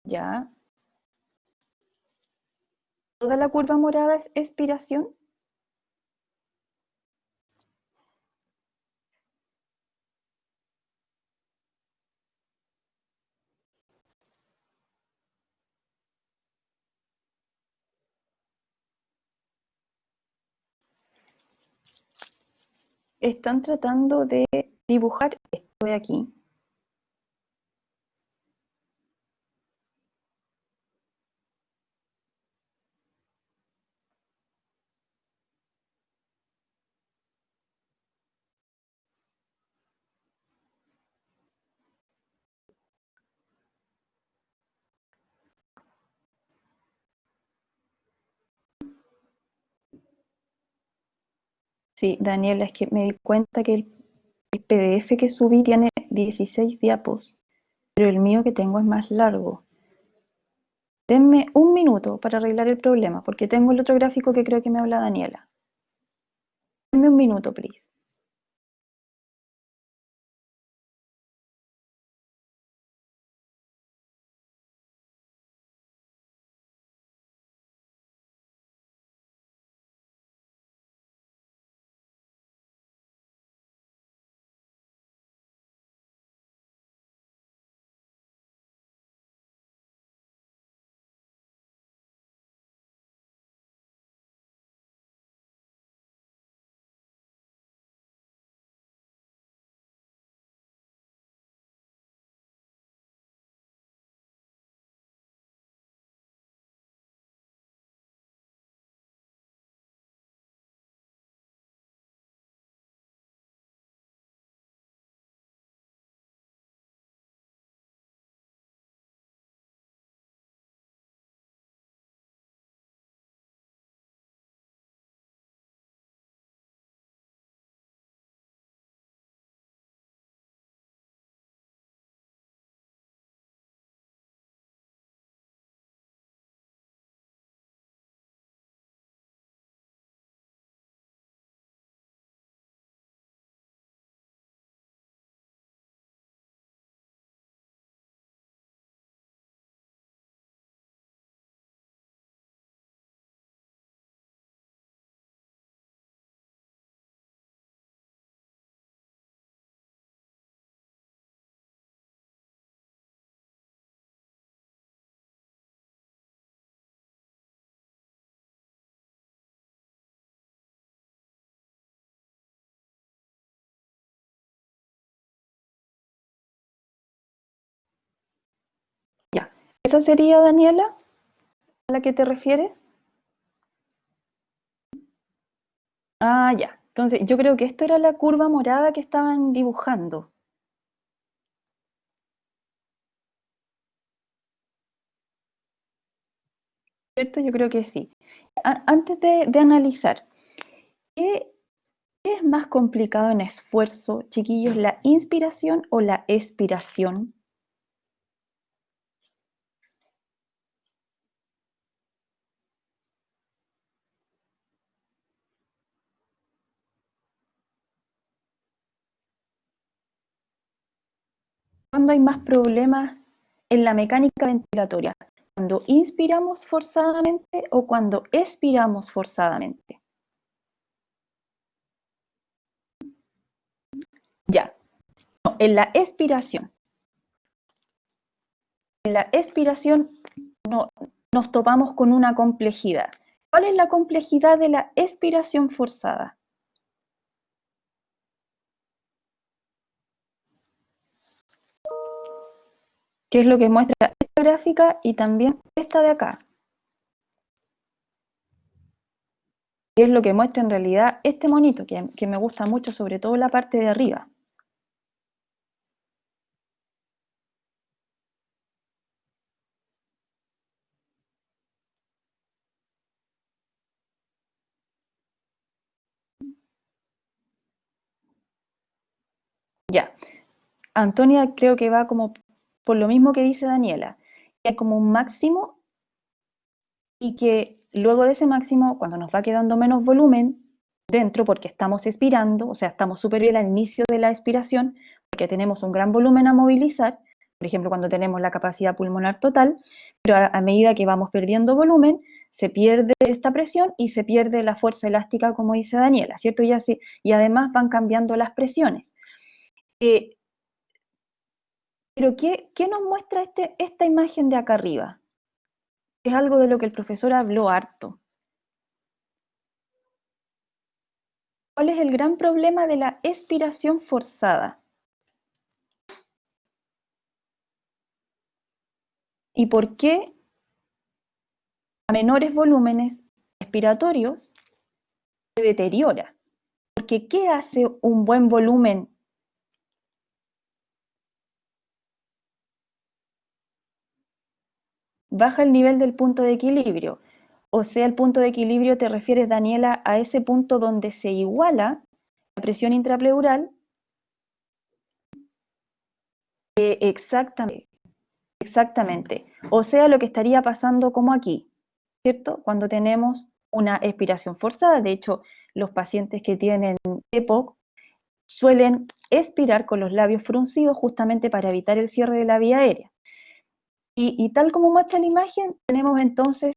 ¿Ya? ¿Toda la curva morada es expiración? Están tratando de dibujar esto de aquí. Sí, Daniela, es que me di cuenta que el PDF que subí tiene 16 diapos, pero el mío que tengo es más largo. Denme un minuto para arreglar el problema, porque tengo el otro gráfico que creo que me habla Daniela. Denme un minuto, please. Ya. ¿Esa sería, Daniela, a la que te refieres? Ah, ya. Entonces, yo creo que esto era la curva morada que estaban dibujando, ¿cierto? Yo creo que sí. Antes de analizar, ¿qué, ¿qué es más complicado en esfuerzo, chiquillos, la inspiración o la expiración? ¿Cuándo hay más problemas en la mecánica ventilatoria? ¿Cuando inspiramos forzadamente o cuando expiramos forzadamente? Ya, no, en la expiración. En la expiración no, nos topamos con una complejidad. ¿Cuál es la complejidad de la expiración forzada? ¿Qué es lo que muestra esta gráfica y también esta de acá? ¿Qué es lo que muestra en realidad este monito que me gusta mucho, sobre todo la parte de arriba? Ya, Antonia creo que va como por lo mismo que dice Daniela, que hay como un máximo y que luego de ese máximo, cuando nos va quedando menos volumen dentro, porque estamos expirando, o sea, estamos súper bien al inicio de la expiración, porque tenemos un gran volumen a movilizar, por por ejemplo, cuando tenemos la capacidad pulmonar total, pero a medida que vamos perdiendo volumen, se pierde esta presión y se pierde la fuerza elástica, como dice Daniela, ¿cierto? Y además van cambiando las presiones. Pero ¿qué nos muestra esta imagen de acá arriba? Es algo de lo que el profesor habló harto. ¿Cuál es el gran problema de la expiración forzada? ¿Y por qué a menores volúmenes respiratorios se deteriora? Porque ¿qué hace un buen volumen? Baja el nivel del punto de equilibrio. O sea, el punto de equilibrio te refieres, Daniela, a ese punto donde se iguala la presión intrapleural. Exactamente, exactamente. O sea, lo que estaría pasando como aquí, ¿cierto? Cuando tenemos una expiración forzada. De hecho, los pacientes que tienen EPOC suelen expirar con los labios fruncidos justamente para evitar el cierre de la vía aérea. Y tal como muestra la imagen, tenemos entonces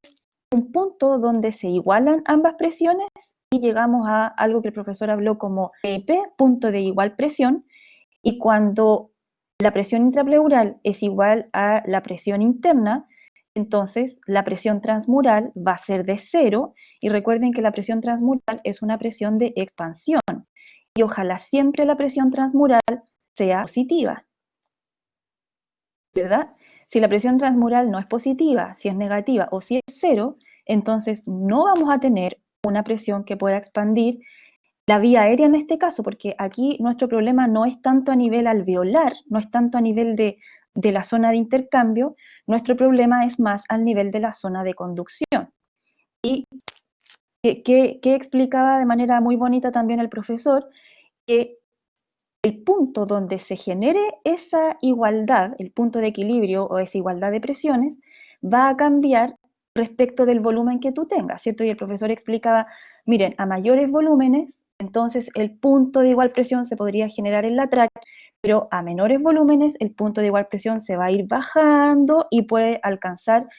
un punto donde se igualan ambas presiones y llegamos a algo que el profesor habló como PIP, punto de igual presión, y cuando la presión intrapleural es igual a la presión interna, entonces la presión transmural va a ser de 0, y recuerden que la presión transmural es una presión de expansión, y ojalá siempre la presión transmural sea positiva, ¿verdad? Si la presión transmural no es positiva, si es negativa o si es 0, entonces no vamos a tener una presión que pueda expandir la vía aérea en este caso, porque aquí nuestro problema no es tanto a nivel alveolar, no es tanto a nivel de la zona de intercambio, nuestro problema es más al nivel de la zona de conducción. Y que explicaba de manera muy bonita también el profesor, que el punto donde se genere esa igualdad, el punto de equilibrio o esa igualdad de presiones, va a cambiar respecto del volumen que tú tengas, ¿cierto? Y el profesor explicaba, miren, a mayores volúmenes, entonces el punto de igual presión se podría generar en la tráquea, pero a menores volúmenes el punto de igual presión se va a ir bajando y puede alcanzar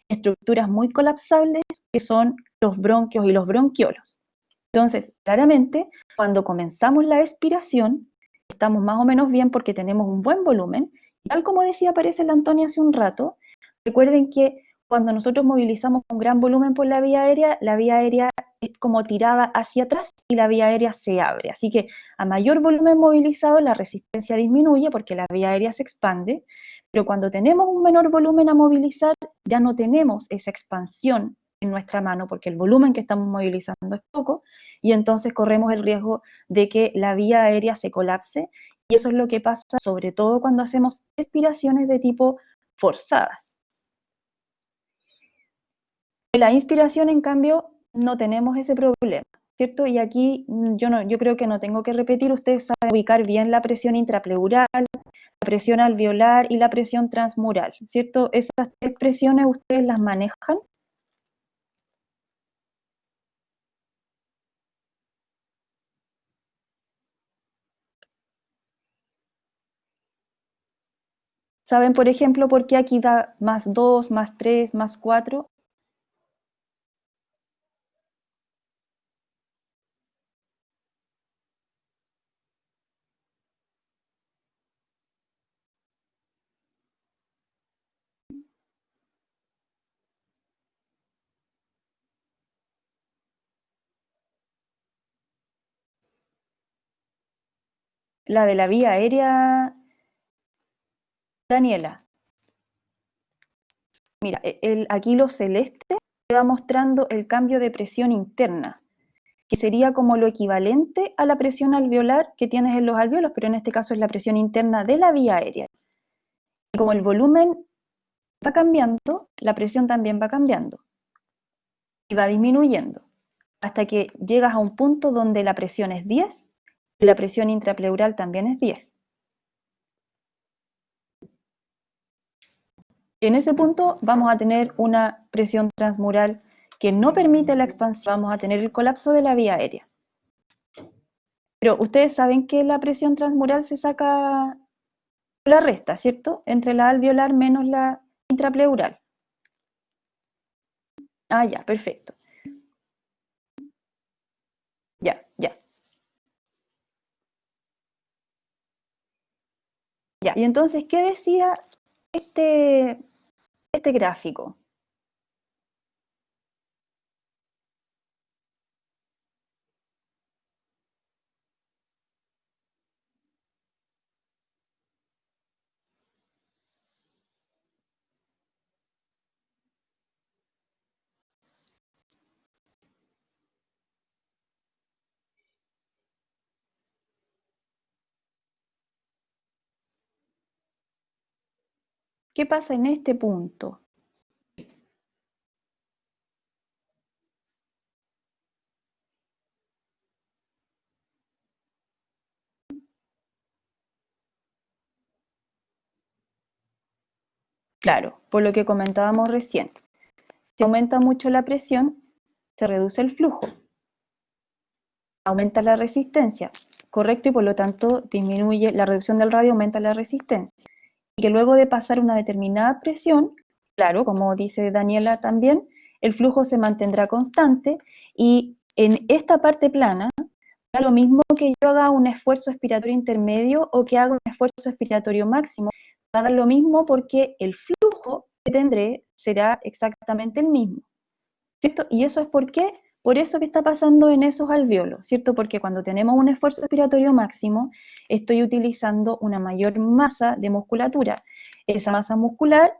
estructuras muy colapsables que son los bronquios y los bronquiolos. Entonces, claramente, cuando comenzamos la expiración, estamos más o menos bien porque tenemos un buen volumen. Y tal como decía Pérez Antonio hace un rato, recuerden que cuando nosotros movilizamos un gran volumen por la vía aérea es como tirada hacia atrás y la vía aérea se abre. Así que a mayor volumen movilizado, la resistencia disminuye porque la vía aérea se expande, pero cuando tenemos un menor volumen a movilizar, ya no tenemos esa expansión en nuestra mano porque el volumen que estamos movilizando es poco, y entonces corremos el riesgo de que la vía aérea se colapse, y eso es lo que pasa sobre todo cuando hacemos expiraciones de tipo forzadas. En la inspiración, en cambio, no tenemos ese problema, ¿cierto? Y aquí yo creo que no tengo que repetir, ustedes saben ubicar bien la presión intrapleural, la presión alveolar y la presión transmural, ¿cierto? Esas tres presiones ustedes las manejan. ¿Saben, por ejemplo, por qué aquí da más 2, más 3, más 4? La de la vía aérea, Daniela. Mira, aquí lo celeste te va mostrando el cambio de presión interna, que sería como lo equivalente a la presión alveolar que tienes en los alveolos, pero en este caso es la presión interna de la vía aérea. Y como el volumen va cambiando, la presión también va cambiando y va disminuyendo hasta que llegas a un punto donde la presión es 10 y la presión intrapleural también es 10. En ese punto vamos a tener una presión transmural que no permite la expansión, vamos a tener el colapso de la vía aérea. Pero ustedes saben que la presión transmural se saca la resta, ¿cierto? Entre la alveolar menos la intrapleural. Ah, ya, perfecto. Ya, ya. Ya, y entonces, ¿qué decía este, este gráfico? ¿Qué pasa en este punto? Claro, por lo que comentábamos recién. Si aumenta mucho la presión, se reduce el flujo, aumenta la resistencia, correcto, y por lo tanto disminuye la reducción del radio, aumenta la resistencia. Y que luego de pasar una determinada presión, claro, como dice Daniela también, el flujo se mantendrá constante y en esta parte plana da lo mismo que yo haga un esfuerzo expiratorio intermedio o que haga un esfuerzo expiratorio máximo, va a dar lo mismo porque el flujo que tendré será exactamente el mismo, ¿cierto? Y eso es por eso que está pasando en esos alvéolos, ¿cierto? Porque cuando tenemos un esfuerzo expiratorio máximo, estoy utilizando una mayor masa de musculatura. Esa masa muscular,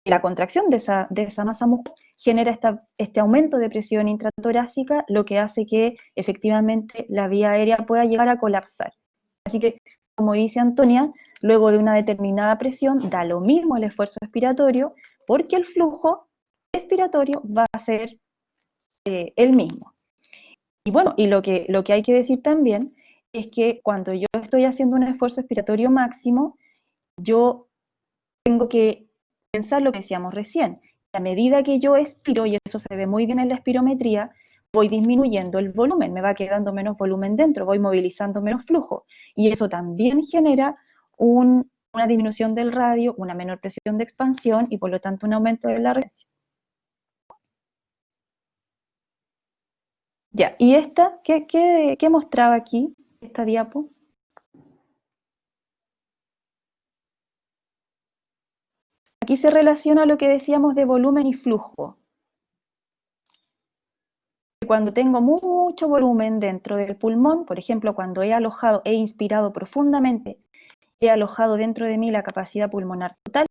la contracción de esa masa muscular genera este aumento de presión intratorácica, lo que hace que efectivamente la vía aérea pueda llegar a colapsar. Así que, como dice Antonia, luego de una determinada presión, da lo mismo el esfuerzo expiratorio, porque el flujo expiratorio va a ser el mismo. Y bueno, y lo que hay que decir también es que cuando yo estoy haciendo un esfuerzo expiratorio máximo, yo tengo que pensar lo que decíamos recién. A medida que yo expiro, y eso se ve muy bien en la espirometría, voy disminuyendo el volumen, me va quedando menos volumen dentro, voy movilizando menos flujo. Y eso también genera una disminución del radio, una menor presión de expansión y por lo tanto un aumento de la resistencia. Ya, y esta, ¿qué mostraba aquí, esta diapo? Aquí se relaciona lo que decíamos de volumen y flujo. Cuando tengo mucho volumen dentro del pulmón, por ejemplo, cuando he inspirado profundamente, he alojado dentro de mí la capacidad pulmonar total,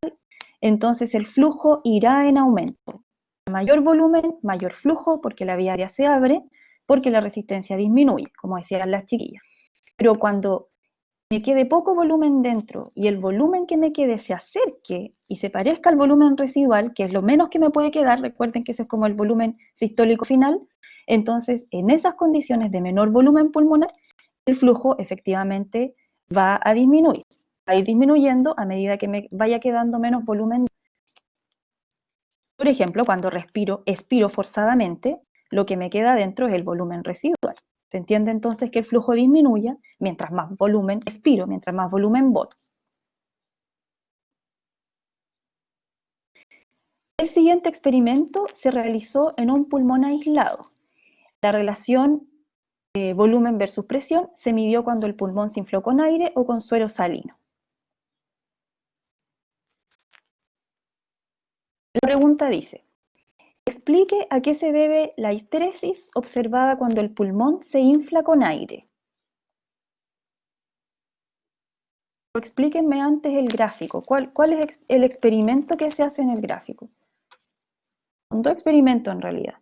entonces el flujo irá en aumento. Mayor volumen, mayor flujo, porque la vía aérea se abre, porque la resistencia disminuye, como decían las chiquillas. Pero cuando me quede poco volumen dentro y el volumen que me quede se acerque y se parezca al volumen residual, que es lo menos que me puede quedar, recuerden que ese es como el volumen sistólico final, entonces en esas condiciones de menor volumen pulmonar, el flujo efectivamente va a disminuir, va a ir disminuyendo a medida que me vaya quedando menos volumen. Por ejemplo, cuando expiro forzadamente, lo que me queda dentro es el volumen residual. Se entiende entonces que el flujo disminuya mientras más volumen expiro, mientras más volumen boto. El siguiente experimento se realizó en un pulmón aislado. La relación volumen versus presión se midió cuando el pulmón se infló con aire o con suero salino. La pregunta dice, explique a qué se debe la histeresis observada cuando el pulmón se infla con aire. Explíquenme antes el gráfico. ¿Cuál es el experimento que se hace en el gráfico? Son dos experimentos en realidad.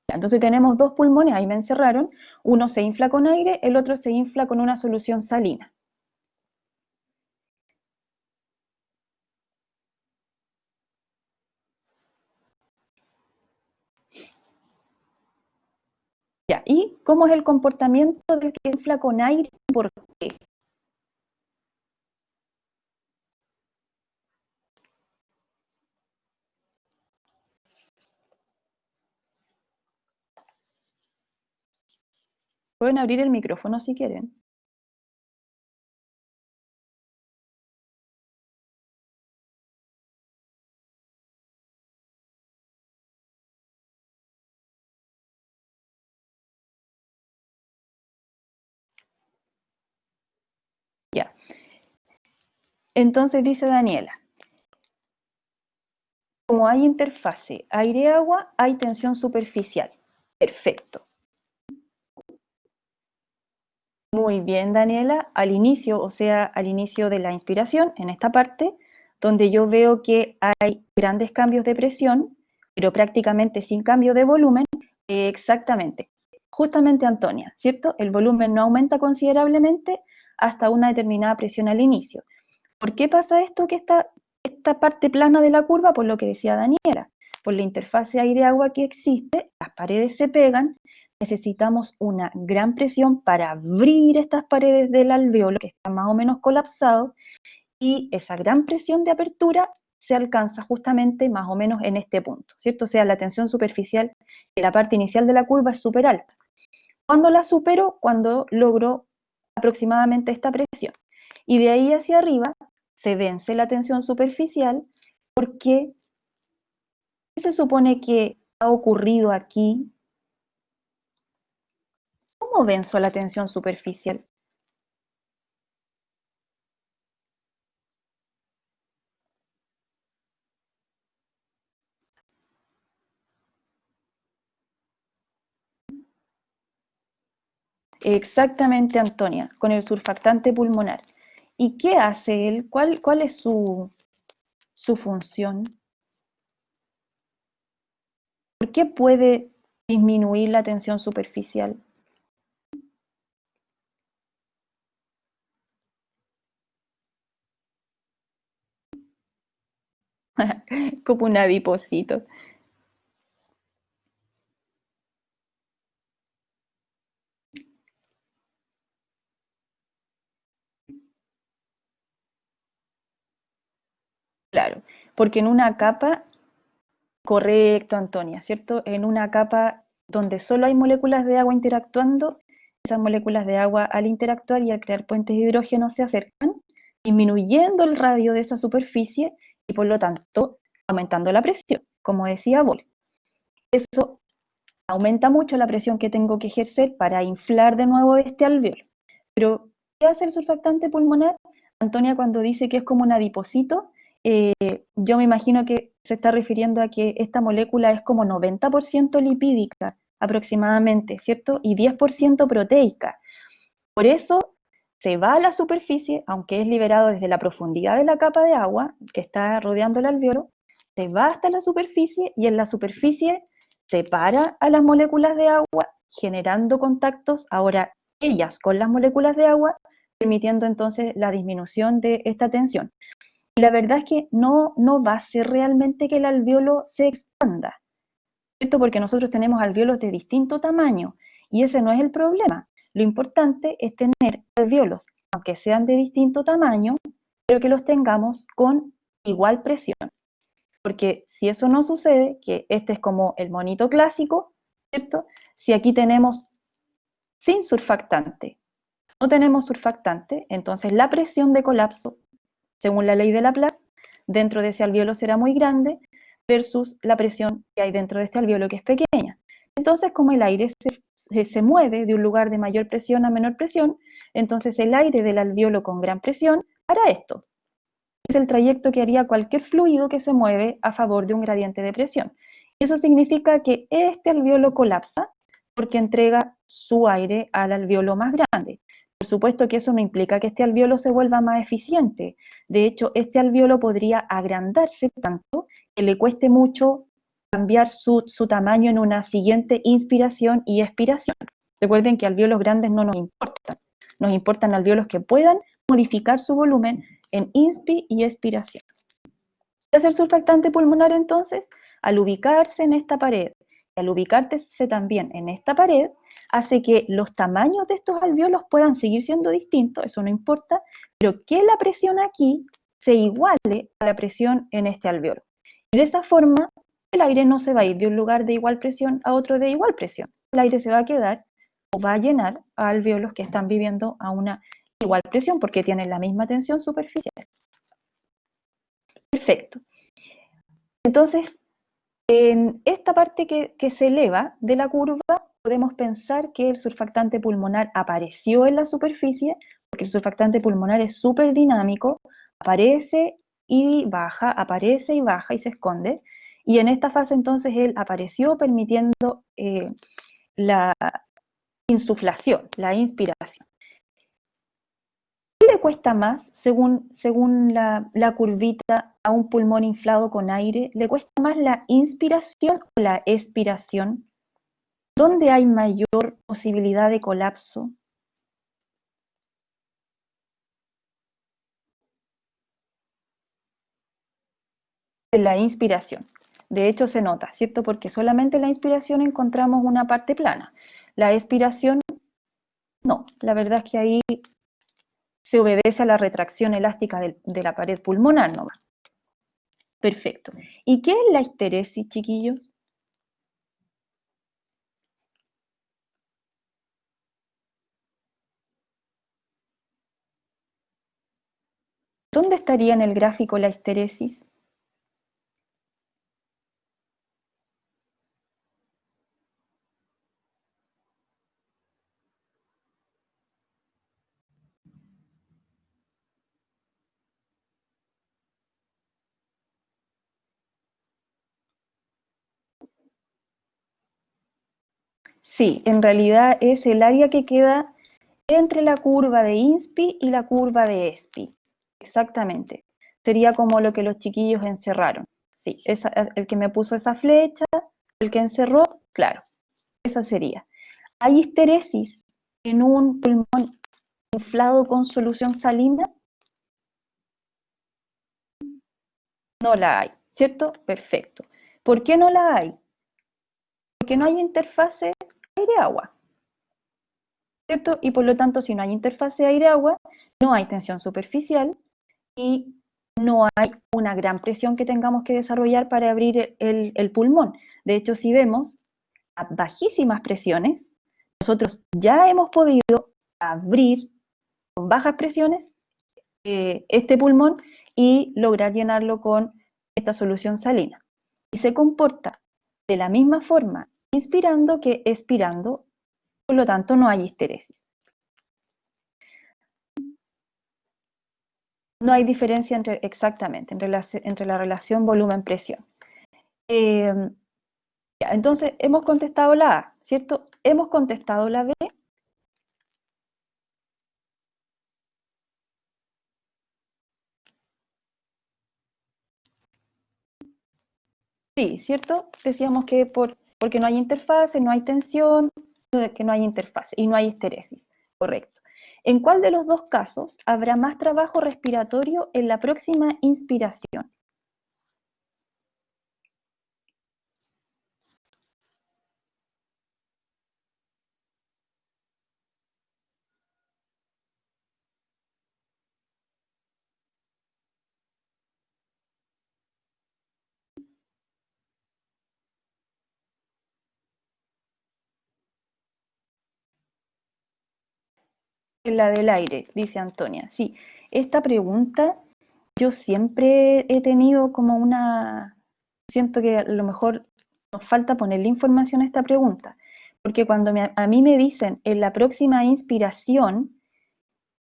Entonces tenemos dos pulmones, ahí me encerraron. Uno se infla con aire, el otro se infla con una solución salina. Ya, ¿y cómo es el comportamiento del que infla con aire? ¿Por qué? Pueden abrir el micrófono si quieren. Ya. Entonces dice Daniela, como hay interfase aire-agua, hay tensión superficial. Perfecto. Muy bien, Daniela. Al inicio, o sea, al inicio de la inspiración, en esta parte, donde yo veo que hay grandes cambios de presión, pero prácticamente sin cambio de volumen, exactamente. Justamente, Antonia, ¿cierto? El volumen no aumenta considerablemente hasta una determinada presión al inicio. ¿Por qué pasa esto? Que esta parte plana de la curva, por lo que decía Daniela, por la interfase aire-agua que existe, las paredes se pegan, necesitamos una gran presión para abrir estas paredes del alveolo que están más o menos colapsados, y esa gran presión de apertura se alcanza justamente más o menos en este punto, ¿cierto? O sea, la tensión superficial en la parte inicial de la curva es súper alta. ¿Cuándo la supero? Cuando logro aproximadamente esta presión. Y de ahí hacia arriba se vence la tensión superficial porque ¿qué se supone que ha ocurrido aquí? ¿Cómo venzo la tensión superficial? Exactamente, Antonia, con el surfactante pulmonar. ¿Y qué hace él? ¿Cuál es su función? ¿Por qué puede disminuir la tensión superficial? Como un adipocito. Claro, porque en una capa, correcto, Antonia, ¿cierto? En una capa donde solo hay moléculas de agua interactuando, esas moléculas de agua al interactuar y al crear puentes de hidrógeno se acercan, disminuyendo el radio de esa superficie y por lo tanto aumentando la presión, como decía Boll. Eso aumenta mucho la presión que tengo que ejercer para inflar de nuevo este alveolo. Pero, ¿qué hace el surfactante pulmonar? Antonia, cuando dice que es como un adipocito, yo me imagino que se está refiriendo a que esta molécula es como 90% lipídica aproximadamente, ¿cierto? Y 10% proteica. Por eso se va a la superficie, aunque es liberado desde la profundidad de la capa de agua que está rodeando el alveolo, se va hasta la superficie y en la superficie separa a las moléculas de agua, generando contactos, ahora ellas con las moléculas de agua, permitiendo entonces la disminución de esta tensión. Y la verdad es que no va a ser realmente que el alveolo se expanda, ¿cierto? Porque nosotros tenemos alveolos de distinto tamaño y ese no es el problema. Lo importante es tener alveolos, aunque sean de distinto tamaño, pero que los tengamos con igual presión. Porque si eso no sucede, que este es como el monito clásico, ¿cierto? Si aquí tenemos sin surfactante, no tenemos surfactante, entonces la presión de colapso, según la ley de Laplace, dentro de ese alveolo será muy grande versus la presión que hay dentro de este alveolo que es pequeña. Entonces, como el aire se mueve de un lugar de mayor presión a menor presión, entonces el aire del alveolo con gran presión hará esto. Es el trayecto que haría cualquier fluido que se mueve a favor de un gradiente de presión. Eso significa que este alveolo colapsa porque entrega su aire al alveolo más grande. Por supuesto que eso no implica que este alveolo se vuelva más eficiente. De hecho, este alveolo podría agrandarse tanto que le cueste mucho cambiar su tamaño en una siguiente inspiración y expiración. Recuerden que alveolos grandes no nos importan alveolos que puedan modificar su volumen en inspi y expiración. ¿Qué hace el surfactante pulmonar entonces? Al ubicarse en esta pared y al ubicarse también en esta pared, hace que los tamaños de estos alveolos puedan seguir siendo distintos, eso no importa, pero que la presión aquí se iguale a la presión en este alveolo. Y de esa forma, el aire no se va a ir de un lugar de igual presión a otro de igual presión. El aire se va a quedar va a llenar a alvéolos que están viviendo a una igual presión porque tienen la misma tensión superficial. Perfecto. Entonces, en esta parte que se eleva de la curva, podemos pensar que el surfactante pulmonar apareció en la superficie, porque el surfactante pulmonar es súper dinámico, aparece y baja y se esconde. Y en esta fase entonces él apareció permitiendo la insuflación, la inspiración. ¿Qué le cuesta más, según la curvita, a un pulmón inflado con aire? ¿Le cuesta más la inspiración o la expiración? ¿Dónde hay mayor posibilidad de colapso? En la inspiración. De hecho, se nota, ¿cierto? Porque solamente en la inspiración encontramos una parte plana. La expiración, no. La verdad es que ahí se obedece a la retracción elástica de la pared pulmonar nomás. Perfecto. ¿Y qué es la histeresis, chiquillos? ¿Dónde estaría en el gráfico la histeresis? Sí, en realidad es el área que queda entre la curva de INSPI y la curva de ESPI. Exactamente. Sería como lo que los chiquillos encerraron. Sí, el que me puso esa flecha, el que encerró, claro, esa sería. ¿Hay histeresis en un pulmón inflado con solución salina? No la hay, ¿cierto? Perfecto. ¿Por qué no la hay? Porque no hay interfase aire-agua, ¿cierto? Y por lo tanto, si no hay interfase aire-agua, no hay tensión superficial y no hay una gran presión que tengamos que desarrollar para abrir el pulmón. De hecho, si vemos a bajísimas presiones, nosotros ya hemos podido abrir con bajas presiones este pulmón y lograr llenarlo con esta solución salina. Y se comporta de la misma forma inspirando que expirando, por lo tanto no hay histeresis. No hay diferencia exactamente entre la relación volumen-presión. Entonces, hemos contestado la A, ¿cierto? Hemos contestado la B. Sí, ¿cierto? Decíamos que porque no hay interfase, no hay tensión, que no hay interfase y no hay histeresis. Correcto. ¿En cuál de los dos casos habrá más trabajo respiratorio en la próxima inspiración? En la del aire, dice Antonia. Sí, esta pregunta yo siempre he tenido como siento que a lo mejor nos falta ponerle información a esta pregunta, porque cuando a mí me dicen en la próxima inspiración,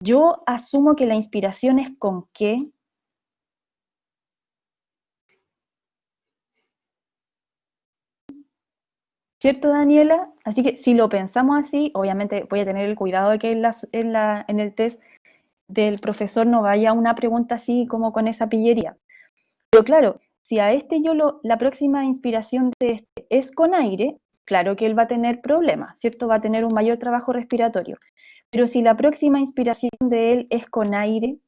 yo asumo que la inspiración es con qué. ¿Cierto, Daniela? Así que si lo pensamos así, obviamente voy a tener el cuidado de que en el test del profesor no vaya una pregunta así como con esa pillería. Pero claro, si a este la próxima inspiración de este es con aire, claro que él va a tener problemas, ¿cierto? Va a tener un mayor trabajo respiratorio. Pero si la próxima inspiración de él es con aire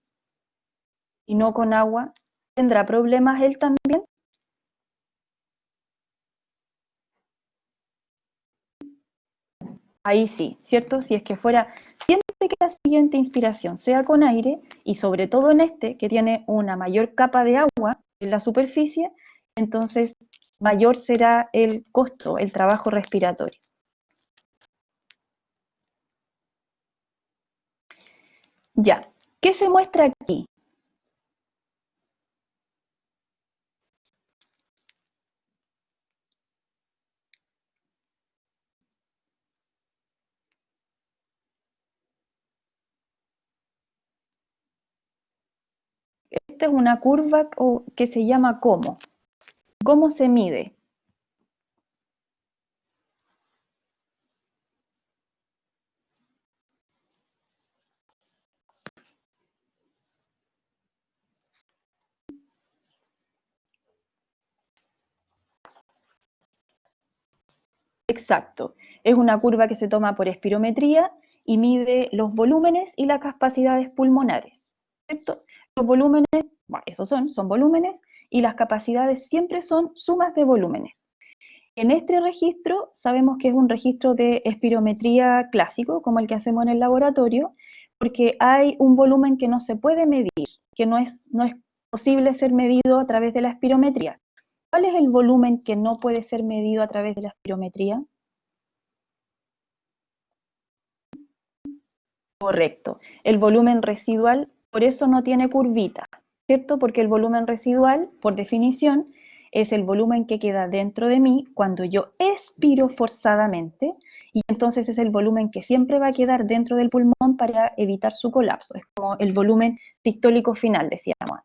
y no con agua, ¿tendrá problemas él también? Ahí sí, ¿cierto? Si es que fuera, siempre que la siguiente inspiración sea con aire, y sobre todo en este, que tiene una mayor capa de agua en la superficie, entonces mayor será el costo, el trabajo respiratorio. Ya, ¿qué se muestra aquí? Esta es una curva que se llama ¿cómo? ¿Cómo se mide? Exacto. Es una curva que se toma por espirometría y mide los volúmenes y las capacidades pulmonares, ¿cierto? Los volúmenes, bueno, esos son volúmenes, y las capacidades siempre son sumas de volúmenes. En este registro sabemos que es un registro de espirometría clásico, como el que hacemos en el laboratorio, porque hay un volumen que no se puede medir, que no es posible ser medido a través de la espirometría. ¿Cuál es el volumen que no puede ser medido a través de la espirometría? Correcto. El volumen residual, por eso no tiene curvita, ¿cierto? Porque el volumen residual, por definición, es el volumen que queda dentro de mí cuando yo expiro forzadamente, y entonces es el volumen que siempre va a quedar dentro del pulmón para evitar su colapso. Es como el volumen sistólico final, decíamos.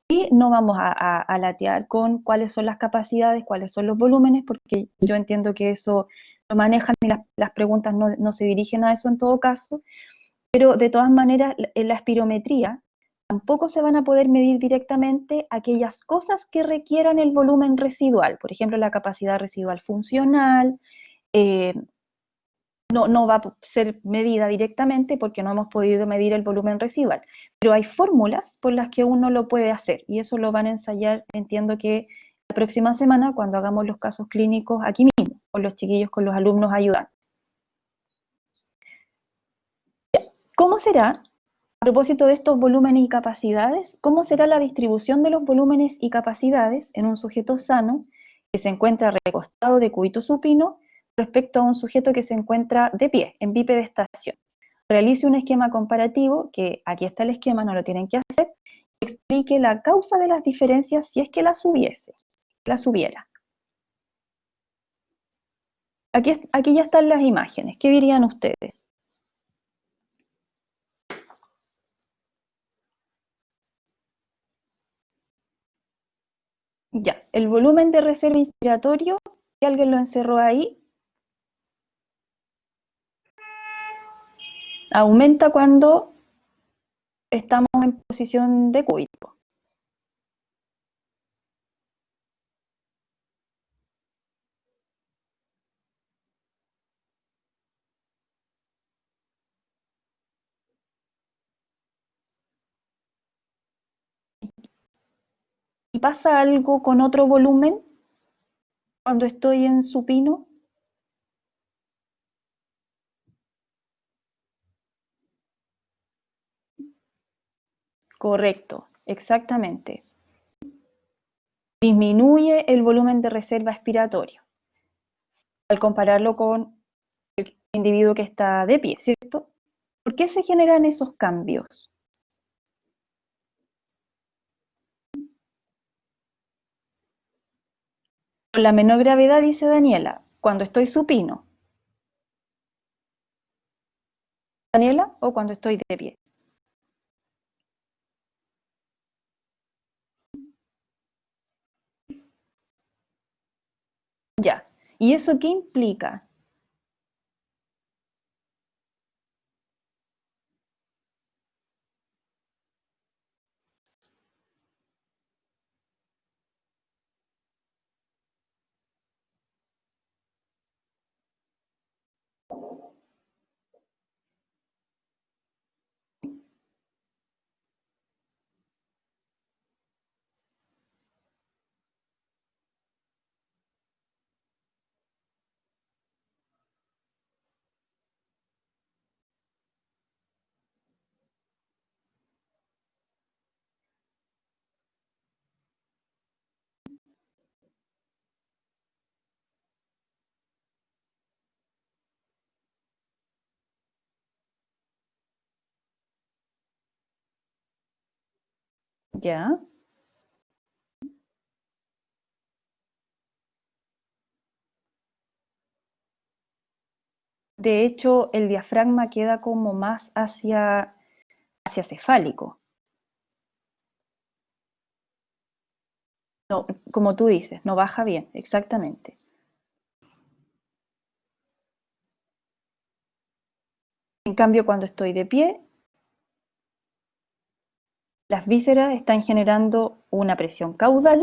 Y no vamos a latear con cuáles son las capacidades, cuáles son los volúmenes, porque yo entiendo que eso lo manejan y las preguntas no se dirigen a eso en todo caso, pero de todas maneras, en la espirometría tampoco se van a poder medir directamente aquellas cosas que requieran el volumen residual, por ejemplo, la capacidad residual funcional, eh, no va a ser medida directamente porque no hemos podido medir el volumen residual, pero hay fórmulas por las que uno lo puede hacer y eso lo van a ensayar, entiendo que la próxima semana cuando hagamos los casos clínicos aquí mismo, con los chiquillos, con los alumnos ayudantes. ¿Cómo será? A propósito de estos volúmenes y capacidades, ¿cómo será la distribución de los volúmenes y capacidades en un sujeto sano que se encuentra recostado de cúbito supino respecto a un sujeto que se encuentra de pie, en bipedestación? Realice un esquema comparativo, que aquí está el esquema, no lo tienen que hacer, y explique la causa de las diferencias si es que las hubiera. Aquí ya están las imágenes, ¿qué dirían ustedes? Ya, el volumen de reserva inspiratorio, si alguien lo encerró ahí, aumenta cuando estamos en posición de cúbito. ¿Y pasa algo con otro volumen cuando estoy en supino? Correcto, exactamente. Disminuye el volumen de reserva expiratorio al compararlo con el individuo que está de pie, ¿cierto? ¿Por qué se generan esos cambios? Con la menor gravedad, dice Daniela, cuando estoy supino. Daniela, o cuando estoy de pie. Ya. ¿Y eso qué implica? ¿Ya? De hecho, el diafragma queda como más hacia cefálico. No, como tú dices, no baja bien, exactamente. En cambio, cuando estoy de pie, las vísceras están generando una presión caudal,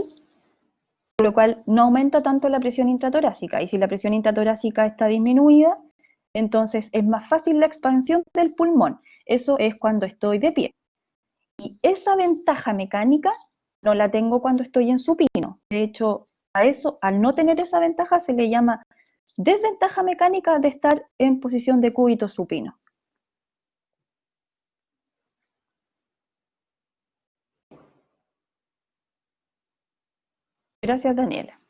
por lo cual no aumenta tanto la presión intratorácica. Y si la presión intratorácica está disminuida, entonces es más fácil la expansión del pulmón. Eso es cuando estoy de pie. Y esa ventaja mecánica no la tengo cuando estoy en supino. De hecho, a eso, al no tener esa ventaja, se le llama desventaja mecánica de estar en posición de cúbito supino. Gracias, Daniela.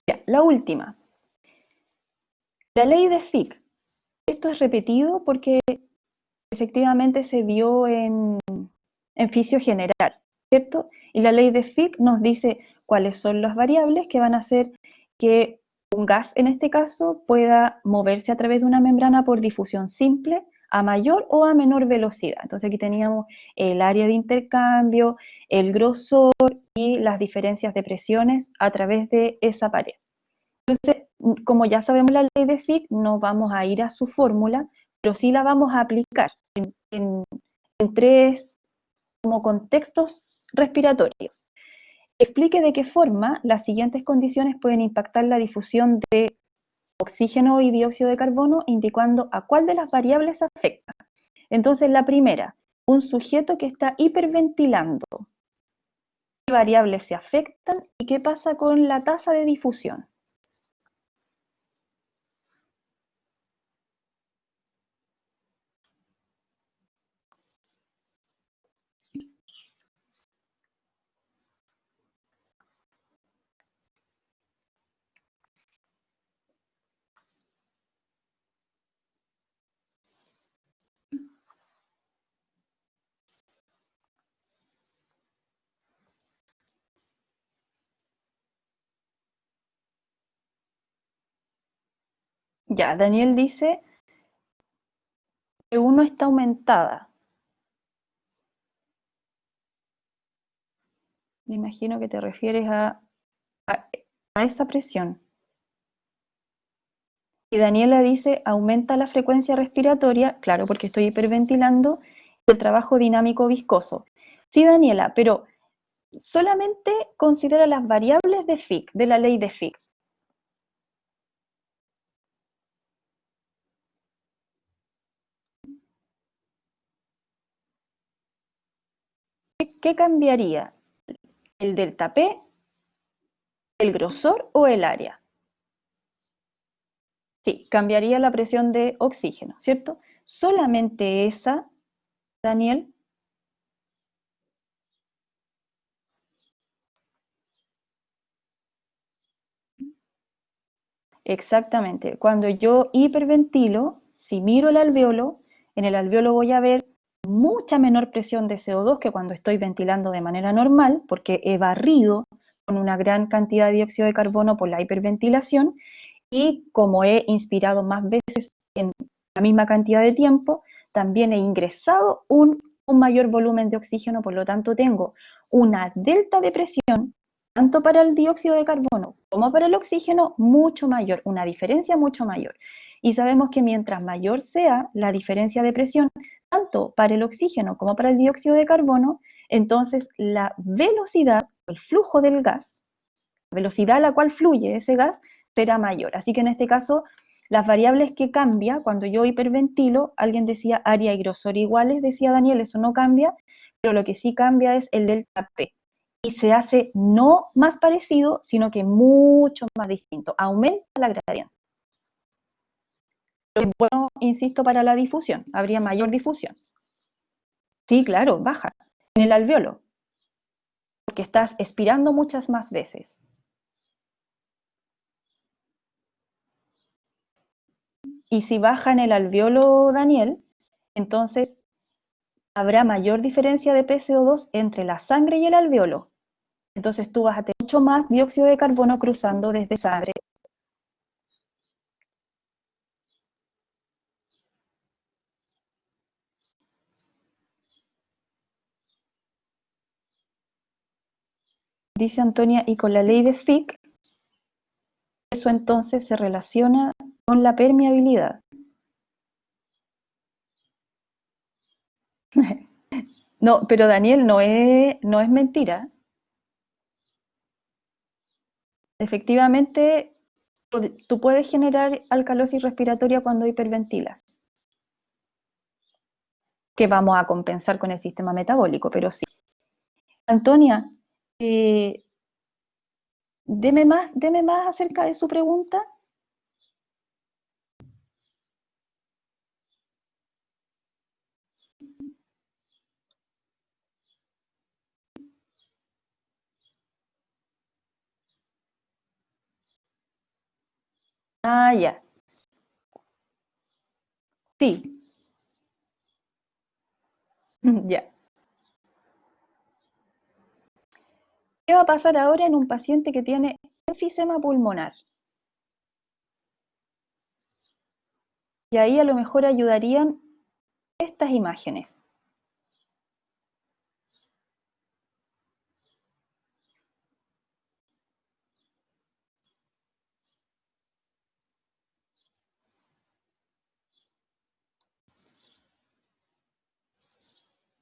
Ya, la última, la ley de Fick. Esto es repetido porque efectivamente se vio en fisio general, ¿cierto? Y la ley de Fick nos dice cuáles son las variables que van a hacer que un gas, en este caso, pueda moverse a través de una membrana por difusión simple a mayor o a menor velocidad. Entonces aquí teníamos el área de intercambio, el grosor y las diferencias de presiones a través de esa pared. Entonces, como ya sabemos la ley de Fick, no vamos a ir a su fórmula, pero sí la vamos a aplicar en, en tres como contextos respiratorios. Explique de qué forma las siguientes condiciones pueden impactar la difusión de oxígeno y dióxido de carbono, indicando a cuál de las variables afecta. Entonces, la primera, un sujeto que está hiperventilando. ¿Qué variables se afectan y qué pasa con la tasa de difusión? Ya, Daniel dice que uno está aumentada. Me imagino que te refieres a, a esa presión. Y Daniela dice, aumenta la frecuencia respiratoria, claro, porque estoy hiperventilando, el trabajo dinámico viscoso. Sí, Daniela, pero solamente considera las variables de Fick, de la ley de Fick. ¿Qué cambiaría? ¿El delta P, el grosor o el área? Sí, cambiaría la presión de oxígeno, ¿cierto? Solamente esa, Daniel. Exactamente. Cuando yo hiperventilo, si miro el alveolo, en el alveolo voy a ver mucha menor presión de CO2 que cuando estoy ventilando de manera normal, porque he barrido con una gran cantidad de dióxido de carbono por la hiperventilación y como he inspirado más veces en la misma cantidad de tiempo, también he ingresado un mayor volumen de oxígeno, por lo tanto tengo una delta de presión tanto para el dióxido de carbono como para el oxígeno, mucho mayor, una diferencia mucho mayor. Y sabemos que mientras mayor sea la diferencia de presión, tanto para el oxígeno como para el dióxido de carbono, entonces la velocidad, el flujo del gas, la velocidad a la cual fluye ese gas, será mayor. Así que en este caso, las variables que cambia cuando yo hiperventilo, alguien decía área y grosor iguales, decía Daniel, eso no cambia, pero lo que sí cambia es el delta P y se hace no más parecido, sino que mucho más distinto. Aumenta la gradiente. Lo que es bueno, insisto, para la difusión, habría mayor difusión. Sí, claro, baja en el alveolo, porque estás expirando muchas más veces. Y si baja en el alveolo, Daniel, entonces habrá mayor diferencia de PCO2 entre la sangre y el alveolo. Entonces tú vas a tener mucho más dióxido de carbono cruzando desde sangre. Dice Antonia, y con la ley de Fick, eso entonces se relaciona con la permeabilidad. No, pero Daniel, no es mentira. Efectivamente, tú puedes generar alcalosis respiratoria cuando hiperventilas, que vamos a compensar con el sistema metabólico, pero sí. Antonia, eh, deme más acerca de su pregunta. Ah, ya, sí, ya. ¿Qué va a pasar ahora en un paciente que tiene enfisema pulmonar? Y ahí a lo mejor ayudarían estas imágenes.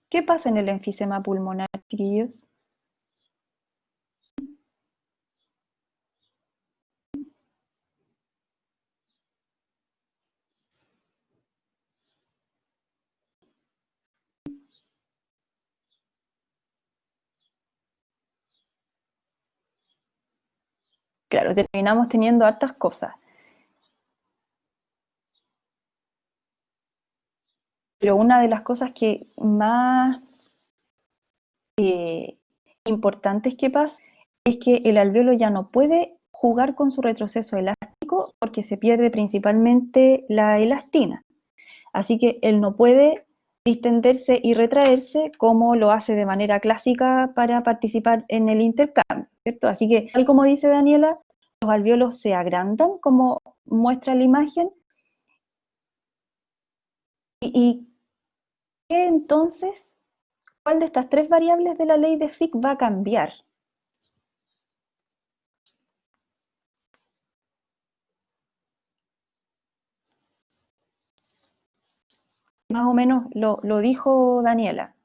¿Qué pasa en el enfisema pulmonar, chiquillos? Claro, terminamos teniendo hartas cosas, pero una de las cosas que más importantes que pasa es que el alveolo ya no puede jugar con su retroceso elástico porque se pierde principalmente la elastina. Así que él no puede distenderse y retraerse como lo hace de manera clásica para participar en el intercambio, ¿cierto? Así que, tal como dice Daniela, los alveolos se agrandan como muestra la imagen y ¿qué entonces? ¿Cuál de estas tres variables de la ley de Fick va a cambiar? Más o menos lo dijo Daniela,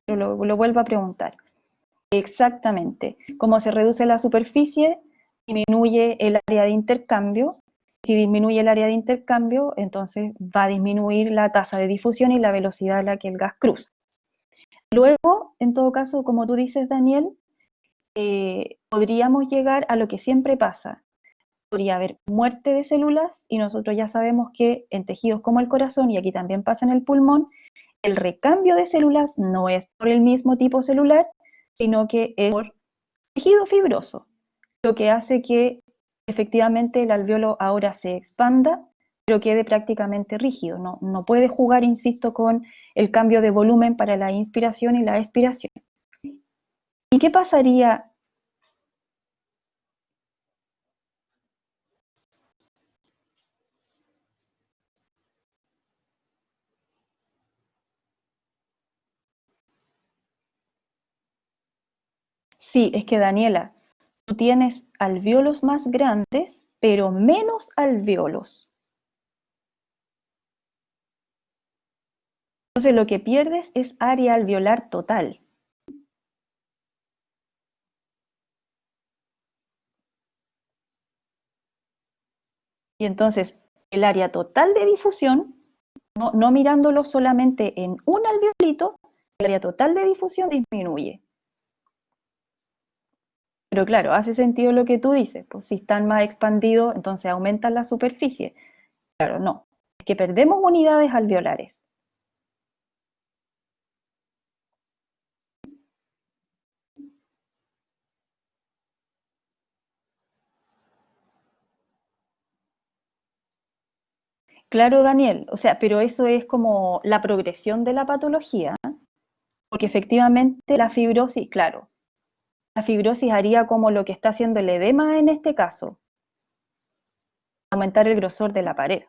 pero lo vuelvo a preguntar. Exactamente. Como se reduce la superficie, disminuye el área de intercambio. Si disminuye el área de intercambio, entonces va a disminuir la tasa de difusión y la velocidad a la que el gas cruza. Luego, en todo caso, como tú dices, Daniel, podríamos llegar a lo que siempre pasa. Podría haber muerte de células y nosotros ya sabemos que en tejidos como el corazón, y aquí también pasa en el pulmón, el recambio de células no es por el mismo tipo celular, sino que es por tejido fibroso, lo que hace que efectivamente el alveolo ahora se expanda, pero quede prácticamente rígido. No puede jugar, insisto, con el cambio de volumen para la inspiración y la expiración. ¿Y qué pasaría? Sí, es que Daniela, tú tienes alveolos más grandes, pero menos alveolos. Entonces lo que pierdes es área alveolar total. Y entonces el área total de difusión, no mirándolo solamente en un alveolito, el área total de difusión disminuye. Pero claro, hace sentido lo que tú dices, pues si están más expandidos, entonces aumentan la superficie. Claro, no, es que perdemos unidades alveolares. Claro, Daniel, o sea, pero eso es como la progresión de la patología. porque efectivamente la fibrosis, claro, la fibrosis haría como lo que está haciendo el edema en este caso, aumentar el grosor de la pared.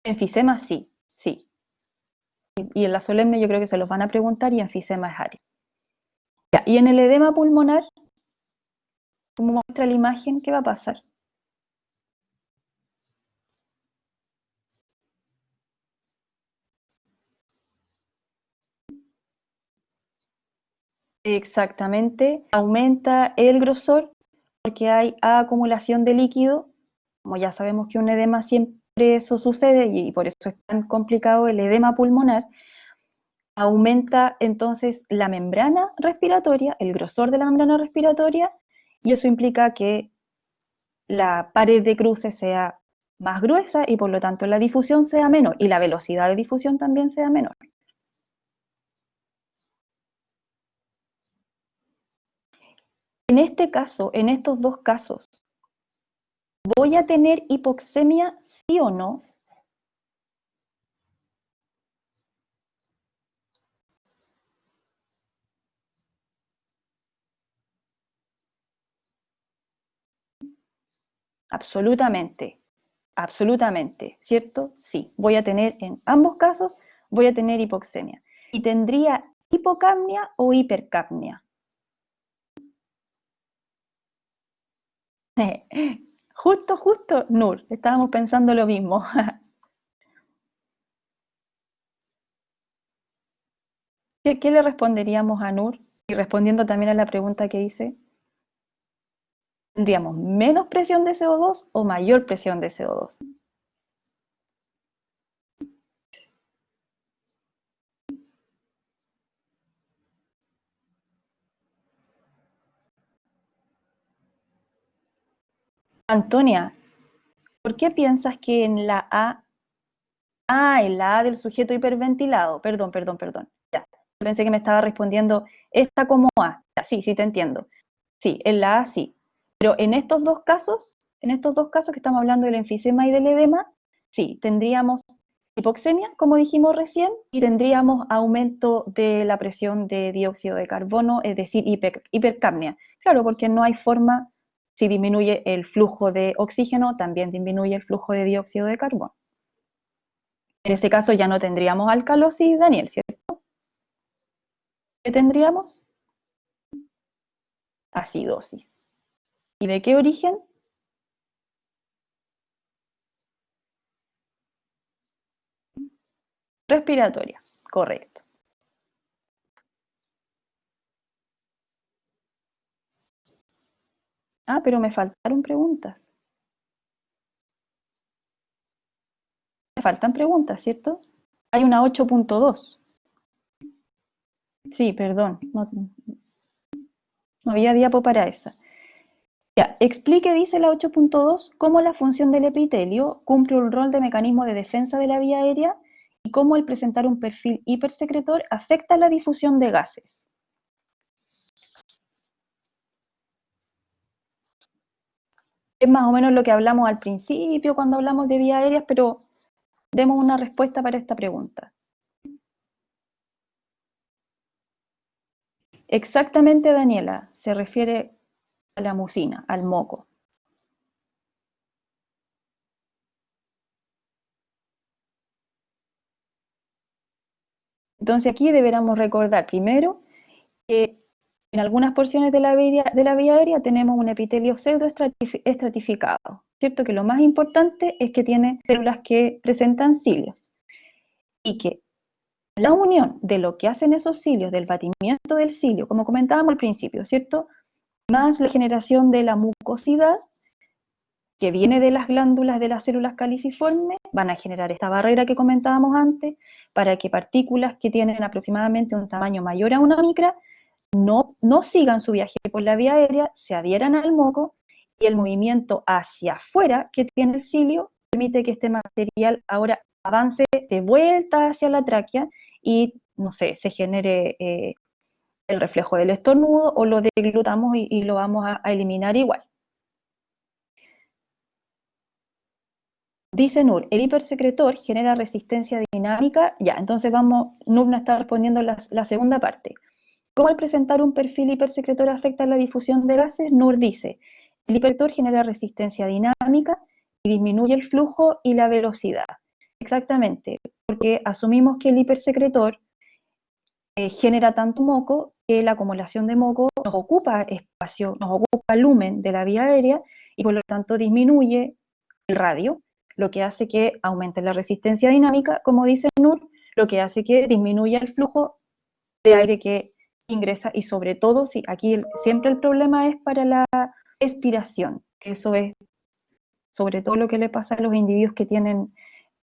Enfisema sí, sí. Y en la solemne yo creo que se los van a preguntar y enfisema es área. Ya, y en el edema pulmonar, como muestra la imagen, ¿qué va a pasar? Exactamente, aumenta el grosor porque hay acumulación de líquido. Como ya sabemos que un edema siempre eso sucede y por eso es tan complicado el edema pulmonar, aumenta entonces la membrana respiratoria, el grosor de la membrana respiratoria, y eso implica que la pared de cruce sea más gruesa y por lo tanto la difusión sea menor y la velocidad de difusión también sea menor. En este caso, en estos dos casos, ¿voy a tener hipoxemia sí o no? Absolutamente, absolutamente, ¿cierto? Sí, voy a tener en ambos casos, voy a tener hipoxemia. ¿Y tendría hipocapnia o hipercapnia? Justo, justo, Nur, estábamos pensando lo mismo. ¿Qué le responderíamos a Nur? Y respondiendo también a la pregunta que hice, ¿tendríamos menos presión de CO2 o mayor presión de CO2? Antonia, ¿por qué piensas que en la A, en la A del sujeto hiperventilado, perdón, ya, pensé que me estaba respondiendo esta como A, ya, sí, sí te entiendo, sí, en la A sí, pero en estos dos casos que estamos hablando del enfisema y del edema, sí, tendríamos hipoxemia, como dijimos recién, y tendríamos aumento de la presión de dióxido de carbono, es decir, hipercapnia. Claro, porque no hay forma, si disminuye el flujo de oxígeno, también disminuye el flujo de dióxido de carbono. En ese caso ya no tendríamos alcalosis, Daniel, ¿cierto? ¿Qué tendríamos? Acidosis. ¿Y de qué origen? Respiratoria, correcto. Ah, pero me faltaron preguntas. Me faltan preguntas, ¿cierto? Hay una 8.2. Sí, perdón, no había diapo para esa. Ya, explique, dice la 8.2, cómo la función del epitelio cumple un rol de mecanismo de defensa de la vía aérea y cómo el presentar un perfil hipersecretor afecta la difusión de gases. Es más o menos lo que hablamos al principio cuando hablamos de vías aéreas, pero demos una respuesta para esta pregunta. Exactamente, Daniela, se refiere a la mucina, al moco. Entonces aquí deberíamos recordar primero que en algunas porciones de la vía aérea tenemos un epitelio pseudoestratificado, ¿cierto? Que lo más importante es que tiene células que presentan cilios y que la unión de lo que hacen esos cilios, del batimiento del cilio, como comentábamos al principio, ¿cierto? Más la generación de la mucosidad que viene de las glándulas de las células caliciformes, van a generar esta barrera que comentábamos antes para que partículas que tienen aproximadamente un tamaño mayor a una micra no sigan su viaje por la vía aérea, se adhieran al moco y el movimiento hacia afuera que tiene el cilio permite que este material ahora avance de vuelta hacia la tráquea y, no sé, se genere el reflejo del estornudo o lo deglutamos y lo vamos a eliminar igual. Dice Nur, el hipersecretor genera resistencia dinámica. Ya, entonces vamos, Nur nos está respondiendo la segunda parte. ¿Cómo al presentar un perfil hipersecretor afecta la difusión de gases? Nur dice, el hipersecretor genera resistencia dinámica y disminuye el flujo y la velocidad. Exactamente, porque asumimos que el hipersecretor genera tanto moco que la acumulación de moco nos ocupa espacio, nos ocupa lumen de la vía aérea y por lo tanto disminuye el radio, lo que hace que aumente la resistencia dinámica, como dice Nur, lo que hace que disminuya el flujo de aire que ingresa y sobre todo, si aquí siempre el problema es para la expiración, que eso es sobre todo lo que le pasa a los individuos que tienen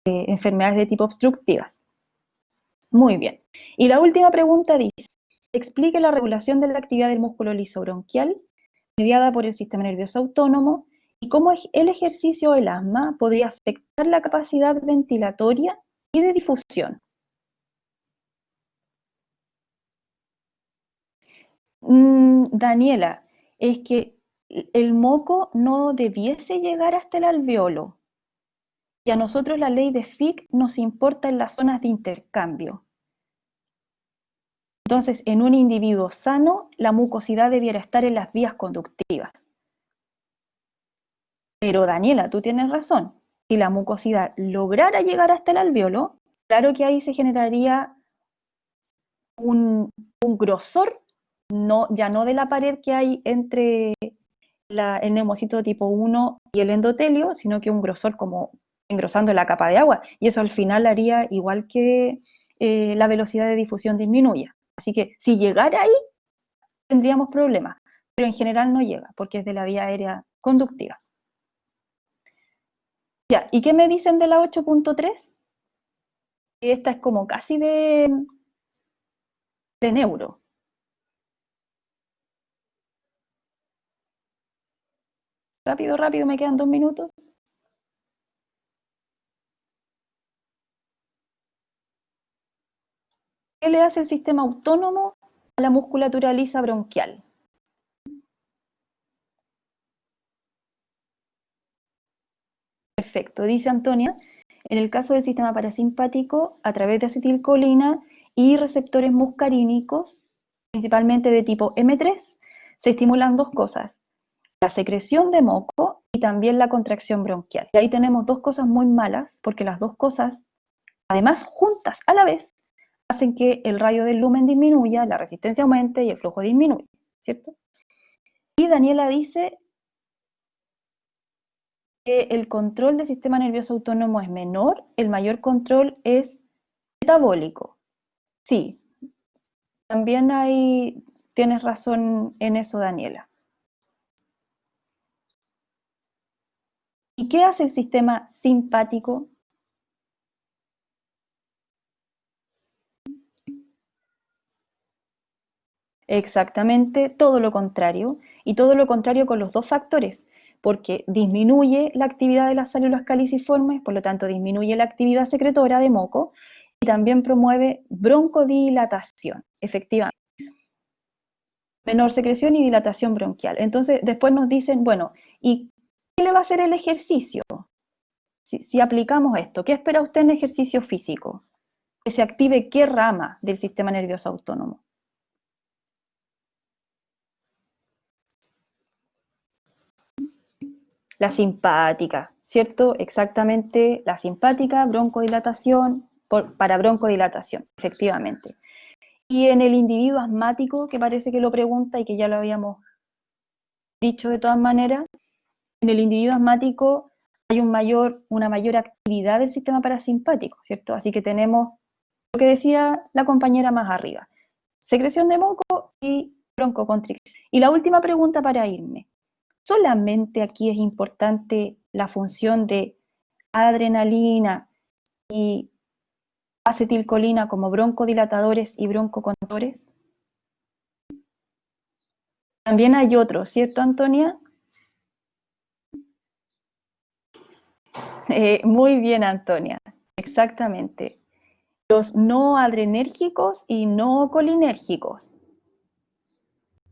enfermedades de tipo obstructivas. Muy bien. Y la última pregunta dice, explique la regulación de la actividad del músculo liso bronquial mediada por el sistema nervioso autónomo y cómo el ejercicio o el asma podría afectar la capacidad ventilatoria y de difusión. Daniela, es que el moco no debiese llegar hasta el alveolo y a nosotros la ley de Fick nos importa en las zonas de intercambio. Entonces, en un individuo sano, la mucosidad debiera estar en las vías conductivas. Pero Daniela, tú tienes razón. Si la mucosidad lograra llegar hasta el alveolo, claro que ahí se generaría un grosor, no, ya no de la pared que hay entre el neumocito tipo 1 y el endotelio, sino que un grosor como engrosando la capa de agua. Y eso al final haría igual que la velocidad de difusión disminuya. Así que si llegara ahí, tendríamos problemas, pero en general no llega, porque es de la vía aérea conductiva. Ya, ¿y qué me dicen de la 8.3? Esta es como casi de neuro. Rápido, rápido, me quedan 2 minutos. ¿Qué le hace el sistema autónomo a la musculatura lisa bronquial? Perfecto, dice Antonia, en el caso del sistema parasimpático, a través de acetilcolina y receptores muscarínicos, principalmente de tipo M3, se estimulan dos cosas, la secreción de moco y también la contracción bronquial. Y ahí tenemos dos cosas muy malas, porque las dos cosas, además juntas a la vez, hacen que el radio del lumen disminuya, la resistencia aumente y el flujo disminuye, ¿cierto? Y Daniela dice que el control del sistema nervioso autónomo es menor, el mayor control es metabólico. Sí, también tienes razón en eso, Daniela. ¿Y qué hace el sistema simpático? Exactamente todo lo contrario, y todo lo contrario con los dos factores, porque disminuye la actividad de las células caliciformes, por lo tanto disminuye la actividad secretora de moco, y también promueve broncodilatación, efectivamente. Menor secreción y dilatación bronquial. Entonces, después nos dicen, bueno, ¿y qué le va a hacer el ejercicio? Si aplicamos esto, ¿qué espera usted en ejercicio físico? Que se active qué rama del sistema nervioso autónomo. La simpática, ¿cierto? Exactamente, la simpática, broncodilatación, para broncodilatación, efectivamente. Y en el individuo asmático, que parece que lo pregunta y que ya lo habíamos dicho de todas maneras, en el individuo asmático hay una mayor actividad del sistema parasimpático, ¿cierto? Así que tenemos lo que decía la compañera más arriba, secreción de moco y broncoconstricción. Y la última pregunta para irme, ¿solamente aquí es importante la función de adrenalina y acetilcolina como broncodilatadores y broncocontores? También hay otros, ¿cierto, Antonia? Muy bien, Antonia, exactamente. Los no adrenérgicos y no colinérgicos.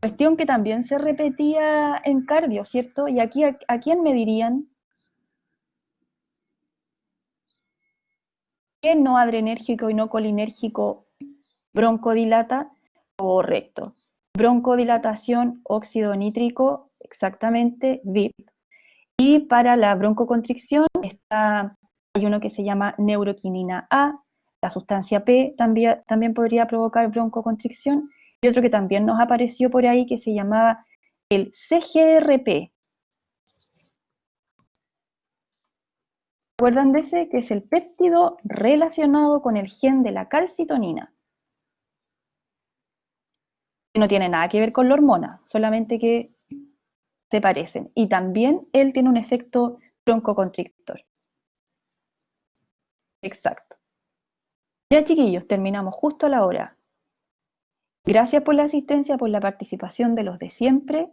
Cuestión que también se repetía en cardio, ¿cierto? Y aquí, ¿a quién medirían? ¿Qué no adrenérgico y no colinérgico broncodilata? Correcto. Broncodilatación, óxido nítrico, exactamente, VIP. Y para la broncoconstricción hay uno que se llama neuroquinina A, la sustancia P también podría provocar broncoconstricción, y otro que también nos apareció por ahí que se llamaba el CGRP. ¿Recuerdan de ese? Que es el péptido relacionado con el gen de la calcitonina. No tiene nada que ver con la hormona, solamente que se parecen. Y también él tiene un efecto broncoconstrictor. Exacto. Ya, chiquillos, terminamos justo a la hora. Gracias por la asistencia, por la participación de los de siempre.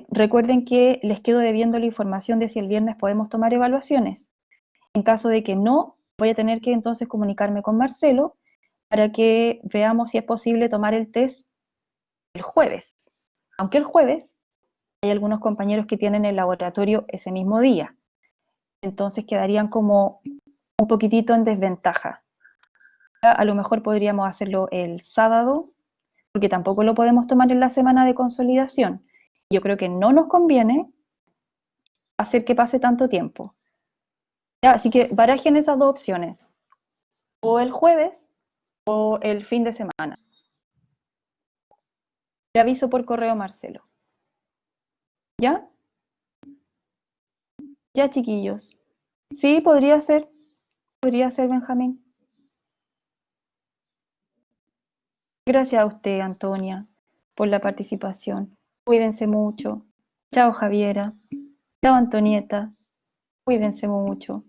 Recuerden que les quedo debiendo la información de si el viernes podemos tomar evaluaciones. En caso de que no, voy a tener que entonces comunicarme con Marcelo para que veamos si es posible tomar el test el jueves. Aunque el jueves hay algunos compañeros que tienen el laboratorio ese mismo día. Entonces quedarían como un poquitito en desventaja. A lo mejor podríamos hacerlo el sábado, porque tampoco lo podemos tomar en la semana de consolidación. Yo creo que no nos conviene hacer que pase tanto tiempo. Ya, así que barajen esas dos opciones, o el jueves o el fin de semana. Te aviso por correo, Marcelo. ¿Ya? Ya, chiquillos. Sí, podría ser, Benjamín. Gracias a usted, Antonia, por la participación. Cuídense mucho. Chao, Javiera. Chao, Antonieta. Cuídense mucho.